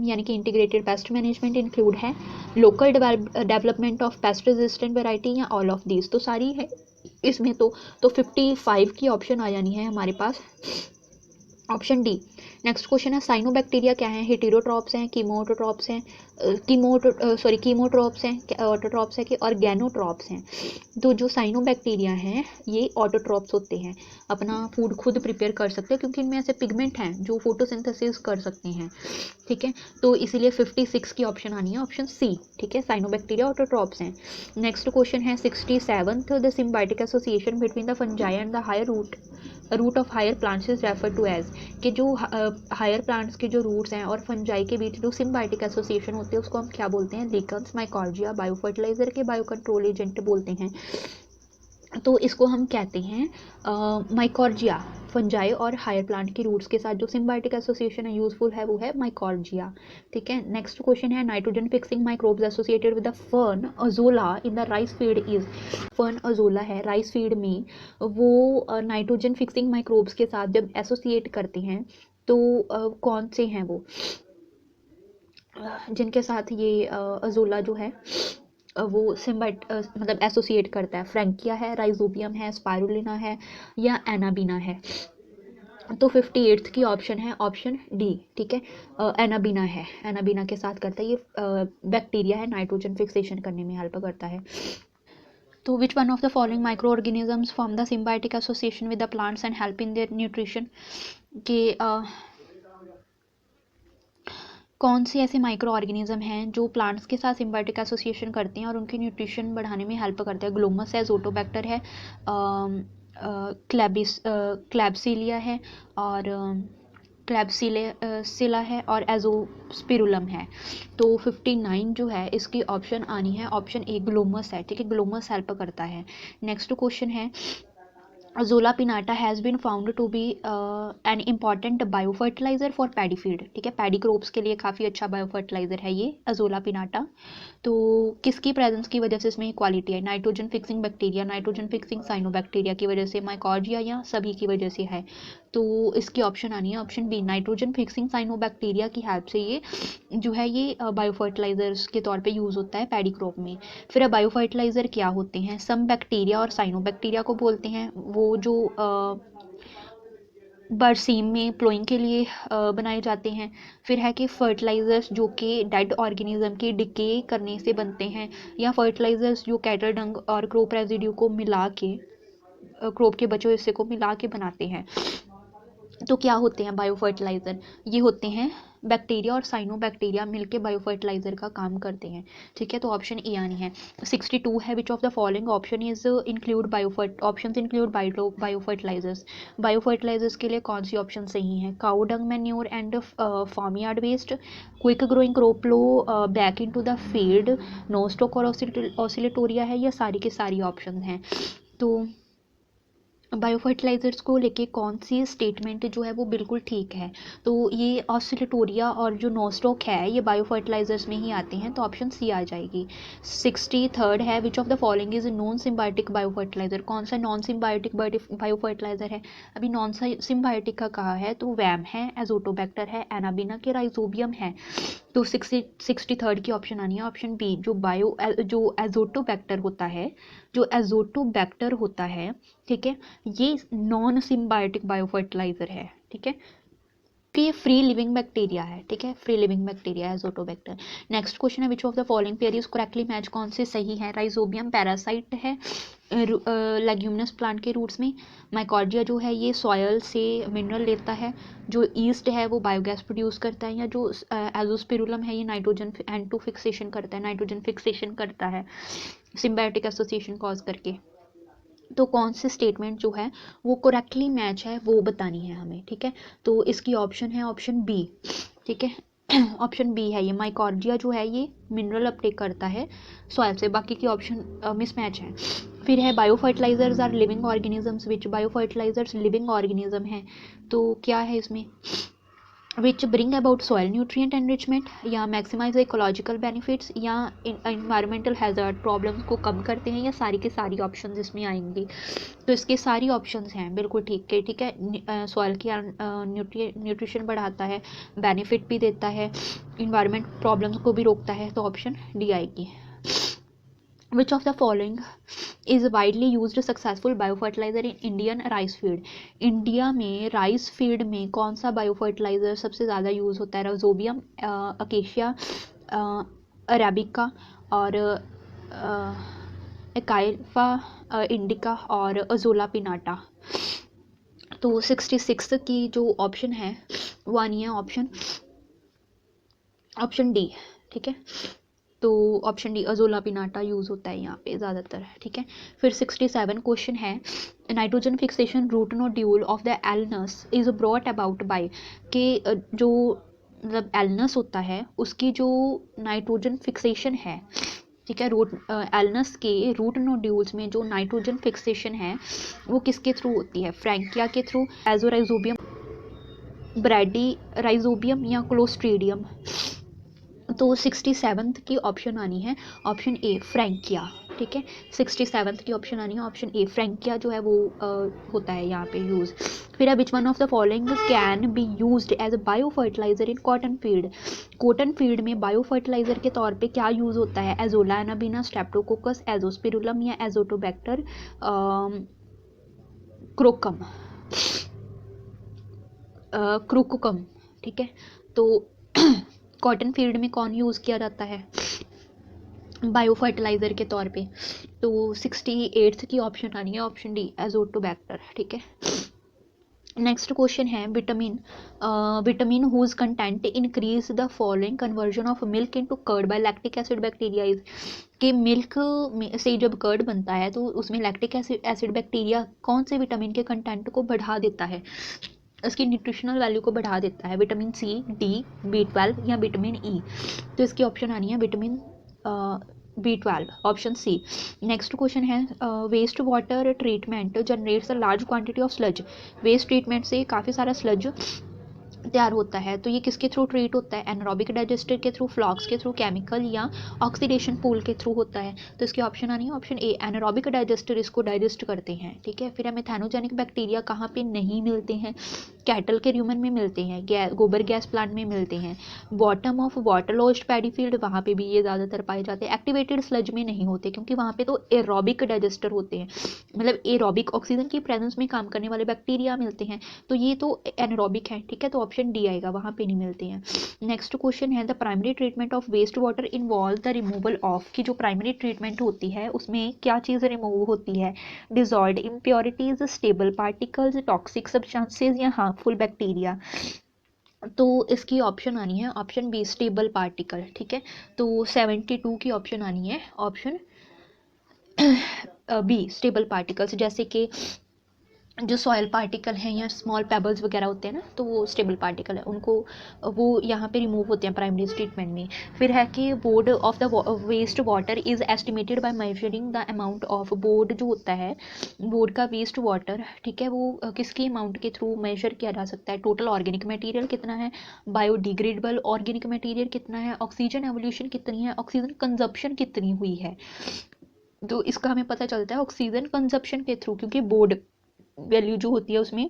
यानी कि इंटीग्रेटेड पेस्ट मैनेजमेंट इंक्लूड है, local development of pest resistant variety या ऑल ऑफ दीज, तो सारी है इसमें। तो 55 की ऑप्शन आ जानी है हमारे पास, ऑप्शन डी। नेक्स्ट क्वेश्चन है, साइनोबैक्टीरिया क्या है, हेटेरोट्रॉप्स हैं, कीमोटोट्रॉप्स हैं, कीमोट्रॉप्स हैं, ऑटोट्रॉप्स है कि ऑर्गेनोट्रॉप्स हैं। तो जो साइनोबैक्टीरिया हैं ये ऑटोट्रॉप्स होते हैं, अपना फूड खुद प्रिपेयर कर सकते हैं क्योंकि इनमें ऐसे पिगमेंट हैं जो फोटोसिंथेसिस कर सकते हैं, ठीक है। तो इसीलिए 56 की ऑप्शन आनी है ऑप्शन सी, ठीक है, साइनोबैक्टीरिया ऑटोट्रॉप्स हैं। नेक्स्ट क्वेश्चन है 67th, the symbiotic association between the fungi and the higher root of higher plants is refer to as, कि जो हायर प्लांट्स के जो रूट्स हैं और फंजाई के बीच जो सिम्बायोटिक एसोसिएशन होते हैं उसको हम क्या बोलते हैं, लिकन्स, माइकॉर्जिया, बायो फर्टिलाइजर के बायो कंट्रोल एजेंट बोलते हैं। तो इसको हम कहते हैं माइकॉर्जिया, फंजाई और हायर प्लांट के रूट्स के साथ जो सिम्बायोटिक एसोसिएशन है यूजफुल है वो है माइकॉर्जिया, ठीक है। नेक्स्ट क्वेश्चन है, nitrogen fixing microbes associated with the fern azolla in the rice field is, fern azolla है राइस फील्ड में, वो नाइट्रोजन फिक्सिंग माइक्रोब्स के साथ जब एसोसिएट करते हैं तो कौन से हैं वो जिनके साथ ये अजोला जो है वो सिम्बाइट मतलब एसोसिएट करता है, फ्रैंकिया है, राइजोबियम है, स्पाइरुलिना है या एनाबीना है। तो 58th की ऑप्शन है ऑप्शन डी, ठीक है, एनाबीना है, एनाबीना के साथ करता है, ये बैक्टीरिया है, नाइट्रोजन फिक्सेशन करने में हेल्प करता है। तो विच one of the following micro organisms form the symbiotic association with the plants and help in their nutrition, के कौन से ऐसे माइक्रो ऑर्गेनिज्म हैं जो प्लांट्स के साथ सिम्बायोटिक एसोसिएशन करते हैं और उनकी न्यूट्रिशन बढ़ाने में हेल्प करते हैं, ग्लोमस है, जोटोबैक्टर है, क्लैब्सिलिया है और क्लैब्सिला है और एजोस्पिरुलम है। तो 59 जो है इसकी ऑप्शन आनी है ऑप्शन ए, ग्लोमस है, ठीक है, ग्लोमस हेल्प करता है। नेक्स्ट क्वेश्चन है, Zola pinnata has been found to be an important biofertilizer for paddy field, ठीक है, पैडी क्रॉप्स के लिए काफ़ी अच्छा बायोफर्टिलाइजर है ये अजोला पिनाटा। तो किसकी प्रेजेंस की वजह से इसमें क्वालिटी है, nitrogen fixing bacteria, nitrogen fixing cyanobacteria की वजह से, माइकॉर्जिया या सभी की वजह से है। तो इसकी ऑप्शन आनी है option B, nitrogen fixing cyanobacteria की हेल्प से ये जो है ये बायोफर्टिलाइजर्स के तौर पे यूज़ होता है पैडी क्रॉप में। फिर बायोफर्टिलाइज़र क्या होते हैं, सम बैक्टीरिया और साइनोबैक्टीरिया को बोलते हैं, वो जो बरसीम में प्लोइंग के लिए बनाए जाते हैं। फिर है कि फर्टिलाइज़र्स जो कि डेड ऑर्गेनिज्म के डिके करने से बनते हैं, या फर्टिलाइज़र्स जो कैटल डंग और क्रॉप रेजिड्यू को मिला के क्रॉप के बचे हुए हिस्से को मिला के बनाते हैं। तो क्या होते हैं बायोफर्टिलाइज़र, ये होते हैं बैक्टीरिया और साइनोबैक्टीरिया मिलके बायोफर्टिलाइज़र का काम करते हैं, ठीक है। तो ऑप्शन ए आनी है। 62 है, which of the following option is include options include biofertilizers, biofertilizers के लिए कौन सी ऑप्शन सही है, cow dung manure and farmyard waste, quick growing crop plough back into the field, Nostoc और ऑसिलेटोरिया है, या सारी के सारी ऑप्शन हैं। तो बायोफर्टिलाइज़र्स को लेके कौन सी स्टेटमेंट जो है वो बिल्कुल ठीक है, तो ये ऑसिलेटोरिया और जो नोस्टॉक है ये बायोफर्टिलाइज़र्स में ही आते हैं, तो ऑप्शन सी आ जाएगी। 63rd है, which of the following is non symbiotic biofertiliser, कौन सा नॉन सिम्बायोटिक बायोफर्टिलाइज़र है, अभी नॉन सिम्बायोटिक का कहा है, तो वैम है, एजोटोबैक्टर है, एनाबिना के राइजोबियम है। तो 63rd की ऑप्शन आनी है ऑप्शन बी, जो एजोटोबैक्टर होता है, जो एजोटोबैक्टर होता है, ठीक है, ये नॉन सिम्बायोटिक बायोफर्टिलाइज़र है, ठीक है। कि ये फ्री लिविंग बैक्टीरिया है, ठीक है, फ्री लिविंग बैक्टीरिया है एजोटोबैक्टर। नेक्स्ट क्वेश्चन है which of the following pair is correctly match, कौन से सही है। राइजोबियम पैरासाइट है लेग्यूमिनस प्लांट के रूट्स में। माइकॉर्डिया जो है ये सॉयल से मिनरल लेता है। जो ईस्ट है वो बायोगैस प्रोड्यूस करता है। या जो एजोस्पिरुलम है ये नाइट्रोजन एन टू फिक्सेशन करता है, नाइट्रोजन फिक्सेशन करता है सिम्बायोटिक एसोसिएशन कॉज करके। तो कौन से स्टेटमेंट जो है वो करेक्टली मैच है वो बतानी है हमें, ठीक है। तो इसकी ऑप्शन है ऑप्शन बी, ठीक है। ऑप्शन बी है ये, माइकॉर्डिया जो है ये मिनरल अपटेक करता है सॉइल से, बाकी की ऑप्शन मिसमैच है। फिर है bio fertilisers are living organisms which, bio fertilisers living organism है, तो क्या है इसमें, which bring about soil nutrient enrichment, या maximize ecological benefits, या environmental hazard problems को कम करते हैं, या सारी के सारी ऑप्शंस इसमें आएंगी। तो इसके सारी ऑप्शंस हैं बिल्कुल ठीक है, ठीक है। सॉइल की न्यूट्रिशन बढ़ाता है, बेनिफिट भी देता है, इन्वायरमेंट प्रॉब्लम्स को भी रोकता है, तो ऑप्शन डी आएगी। Which of the following is widely used successful biofertilizer in Indian rice field? India में राइस फील्ड में कौन सा बायोफर्टिलाइजर सबसे ज़्यादा यूज़ होता है। राइजोबियम, अकेशिया, अरेबिका और एकाइफा इंडिका और अजोला पिनाटा। तो 66 की जो ऑप्शन है वो आनी है ऑप्शन डी, ठीक है। तो option D azolla piñata use होता है यहाँ पे ज़्यादातर, ठीक है। फिर 67 क्वेश्चन है, nitrogen fixation root nodule of the Alnus is brought about by, के जो मतलब एलनस होता है उसकी जो नाइट्रोजन फिक्सेशन है, ठीक है, रूट एलनस के रूट नोड्यूल्स में जो नाइट्रोजन फिक्सेशन है वो किसके थ्रू होती है, फ्रैंकिया के थ्रू, एजोराइजोबियम, ब्रैडी राइजोबियम या क्लोस्ट्रीडियम। तो 67 की ऑप्शन आनी है ऑप्शन ए फ्रैंकिया, ठीक है। 67 की ऑप्शन आनी है ऑप्शन ए फ्रैंकिया जो है वो होता है यहाँ पे यूज़। फिर है which one of the following can be used as a bio fertiliser in cotton field, cotton field में बायो फर्टिलाइजर के तौर पे क्या यूज़ होता है। एजोला एनाबिना, स्ट्रेप्टोकोकस, एजोस्पिरुलम या एजोटोबैक्टर क्रोकम क्रोकोकम, ठीक है। तो कॉटन फील्ड में कौन यूज़ किया जाता है बायो फर्टिलाइज़र के तौर पे, तो 68 की ऑप्शन आनी है ऑप्शन डी एजोटोबैक्टर, ठीक है। नेक्स्ट क्वेश्चन है vitamin whose content increase the following conversion of milk into curd by lactic acid bacteria is, कि मिल्क से जब कर्ड बनता है तो उसमें लैक्टिक एसिड बैक्टीरिया कौन से विटामिन के कंटेंट को बढ़ा देता है, इसकी न्यूट्रिशनल वैल्यू को बढ़ा देता है, विटामिन सी, डी, B12 या विटामिन ई। तो इसकी ऑप्शन आनी है vitamin B12 option C. Next question है waste water treatment generates a large quantity of sludge, waste treatment से काफ़ी सारा स्लज तैयार होता है, तो ये किसके थ्रू ट्रीट होता है, एनारोबिक डाइजेस्टर के थ्रू, फ्लॉक्स के थ्रू, केमिकल या ऑक्सीडेशन पूल के थ्रू होता है। तो इसकी ऑप्शन आनी है ऑप्शन ए एनारोबिक डाइजेस्टर इसको डाइजेस्ट करते हैं, ठीक है। फिर हमें थैनोजेनिक बैक्टीरिया कहाँ पे नहीं मिलते हैं, कैटल के र्यूमन में मिलते हैं, गोबर गैस प्लांट में मिलते हैं, bottom of water lodged paddy field वहाँ पे भी ये ज़्यादातर पाए जाते हैं, एक्टिवेटेड स्लज में नहीं होते क्योंकि वहाँ पे तो एरोबिक डाइजेस्टर होते हैं, मतलब एरोबिक ऑक्सीजन की प्रेजेंस में काम करने वाले बैक्टीरिया मिलते हैं, तो ये तो एनारोबिक है, ठीक है। तो ऑप्शन डी आएगा, वहाँ पे नहीं मिलते हैं। नेक्स्ट क्वेश्चन है the primary treatment of waste water involve the removal of, की जो प्राइमरी ट्रीटमेंट होती है उसमें क्या चीज़ रिमूव होती है, dissolved impurities, stable particles, toxic substances या हार्मफुल बैक्टीरिया। तो इसकी ऑप्शन आनी है ऑप्शन बी स्टेबल पार्टिकल, ठीक है। तो 72 की ऑप्शन आनी है ऑप्शन बी स्टेबल पार्टिकल्स, जैसे कि जो सॉयल पार्टिकल हैं या स्मॉल पेबल्स वगैरह होते हैं ना, तो वो स्टेबल पार्टिकल है, उनको वो यहाँ पे रिमूव होते हैं प्राइमरी ट्रीटमेंट में। फिर है कि board of the waste water is estimated by measuring the amount of, board जो होता है बोर्ड का वेस्ट वाटर, ठीक है, वो किसकी अमाउंट के थ्रू मेजर किया जा सकता है, टोटल ऑर्गेनिक मटेरियल कितना है, बायोडिग्रेडेबल ऑर्गेनिक मटेरियल कितना है, ऑक्सीजन एवोल्यूशन कितनी है, ऑक्सीजन कंजप्शन कितनी हुई है। तो इसका हमें पता चलता है ऑक्सीजन कंजप्शन के थ्रू, क्योंकि बोर्ड वैल्यू जो होती है उसमें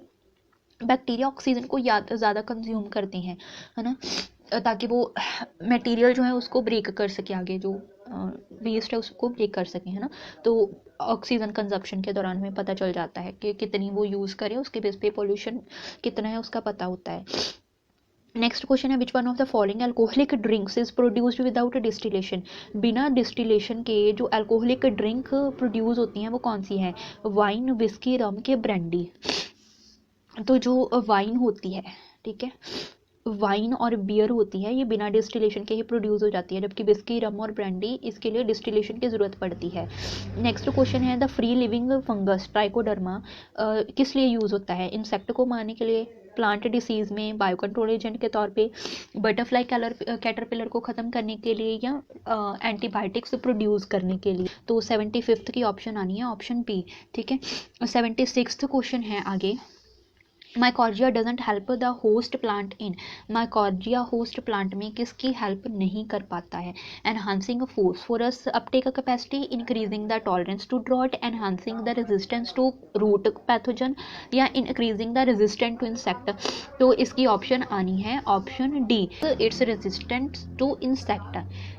बैक्टीरिया ऑक्सीजन को ज़्यादा कंज्यूम करते हैं, है ना, ताकि वो मटेरियल जो है उसको ब्रेक कर सके, आगे जो वेस्ट है उसको ब्रेक कर सकें, है ना। तो ऑक्सीजन कंजप्शन के दौरान हमें पता चल जाता है कि कितनी वो यूज़ करें, उसके बेस पे पोल्यूशन कितना है उसका पता होता है। नेक्स्ट क्वेश्चन है which one of the following alcoholic drinks is produced without distillation. बिना डिस्टिलेशन के जो अल्कोहलिक ड्रिंक प्रोड्यूस होती हैं वो कौन सी है, वाइन, विस्की, रम के ब्रांडी। तो जो वाइन होती है, ठीक है, वाइन और बियर होती है, ये बिना डिस्टिलेशन के ही प्रोड्यूस हो जाती है, जबकि विस्की, रम और ब्रांडी इसके लिए डिस्टिलेशन की ज़रूरत पड़ती है। नेक्स्ट क्वेश्चन है the free living fungus trichoderma किस लिए यूज़ होता है, इंसेक्ट को मारने के लिए, प्लांट डिसीज़ में, बायो कंट्रोल एजेंट के तौर पे, बटरफ्लाई कैटरपिलर को ख़त्म करने के लिए, या एंटीबायोटिक्स प्रोड्यूस करने के लिए। तो 75th की ऑप्शन आनी है ऑप्शन बी, ठीक है। 76th क्वेश्चन है आगे, mycorrhiza doesn't help the host plant in, mycorrhiza host plant में किसकी हेल्प नहीं कर पाता है, enhancing phosphorus uptake capacity, increasing the tolerance to drought, enhancing the resistance to root pathogen, या increasing the resistant to insect. तो इसकी ऑप्शन आनी है option D, it's resistant to insect,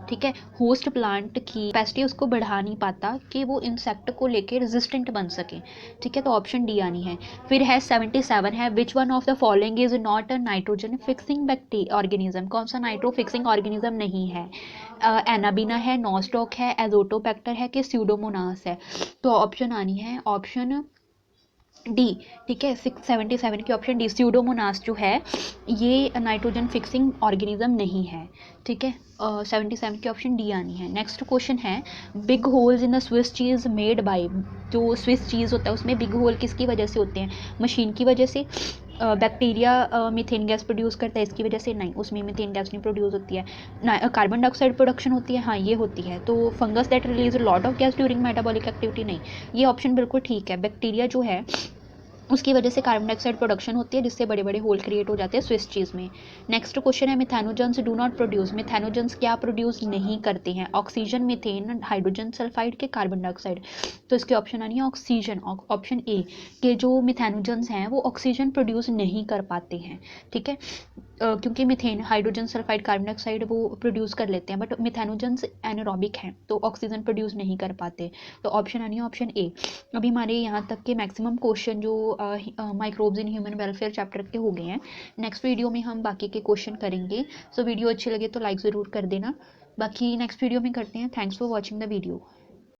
ठीक है। होस्ट प्लांट की कैपेसिटी उसको बढ़ा नहीं पाता कि वो इंसेक्ट को लेके रेजिस्टेंट बन सके, ठीक है, तो ऑप्शन डी आनी है। फिर है 77 है which one of the following is not a nitrogen fixing organism, कौन सा नाइट्रो फिक्सिंग ऑर्गेनिज्म नहीं है, एनाबिना है, नॉस्टॉक है, एजोटोबैक्टर है कि स्यूडोमोनास है। तो ऑप्शन आनी है ऑप्शन डी, ठीक है। 677 की ऑप्शन डी, स्यूडोमोनास जो है ये नाइट्रोजन फिक्सिंग ऑर्गेनिज्म नहीं है, ठीक है। 77 की ऑप्शन डी आनी है। नेक्स्ट क्वेश्चन है big holes in the Swiss cheese made by, जो स्विस चीज़ होता है उसमें बिग होल किसकी वजह से होते हैं, मशीन की वजह से, बैक्टीरिया मीथेन गैस प्रोड्यूस करता है इसकी वजह से, नहीं उसमें मीथेन गैस नहीं प्रोड्यूस होती है, कार्बन डाइऑक्साइड प्रोडक्शन होती है, हाँ ये होती है। तो fungus that release lot of gas during metabolic activity, नहीं ये ऑप्शन बिल्कुल ठीक है, बैक्टीरिया जो है उसकी वजह से कार्बन डाइऑक्साइड प्रोडक्शन होती है जिससे बड़े बड़े होल क्रिएट हो जाते हैं स्विस चीज़ में। नेक्स्ट क्वेश्चन है मिथेनोजन्स डू नॉट प्रोड्यूस, मिथेनोजन्स क्या प्रोड्यूस नहीं करते हैं, ऑक्सीजन, मीथेन, हाइड्रोजन सल्फाइड के कार्बन डाइऑक्साइड। तो इसकी ऑप्शन आनी है ऑक्सीजन, ऑप्शन ए के जो मिथेनोजन्स हैं वो ऑक्सीजन प्रोड्यूस नहीं कर पाते हैं, ठीक है। क्योंकि methane, hydrogen sulphide, carbon dioxide वो प्रोड्यूस कर लेते हैं, बट मिथेनोजन्स एनारोबिक हैं तो ऑक्सीजन प्रोड्यूस नहीं कर पाते। तो ऑप्शन आनी है ऑप्शन ए। अभी हमारे यहाँ तक के मैक्सिमम क्वेश्चन जो microbes in human welfare chapter के हो गए हैं। नेक्स्ट वीडियो में हम बाकी के क्वेश्चन करेंगे। सो वीडियो अच्छी लगे तो लाइक ज़रूर कर देना, बाकी नेक्स्ट वीडियो में करते हैं। Thanks for watching the video.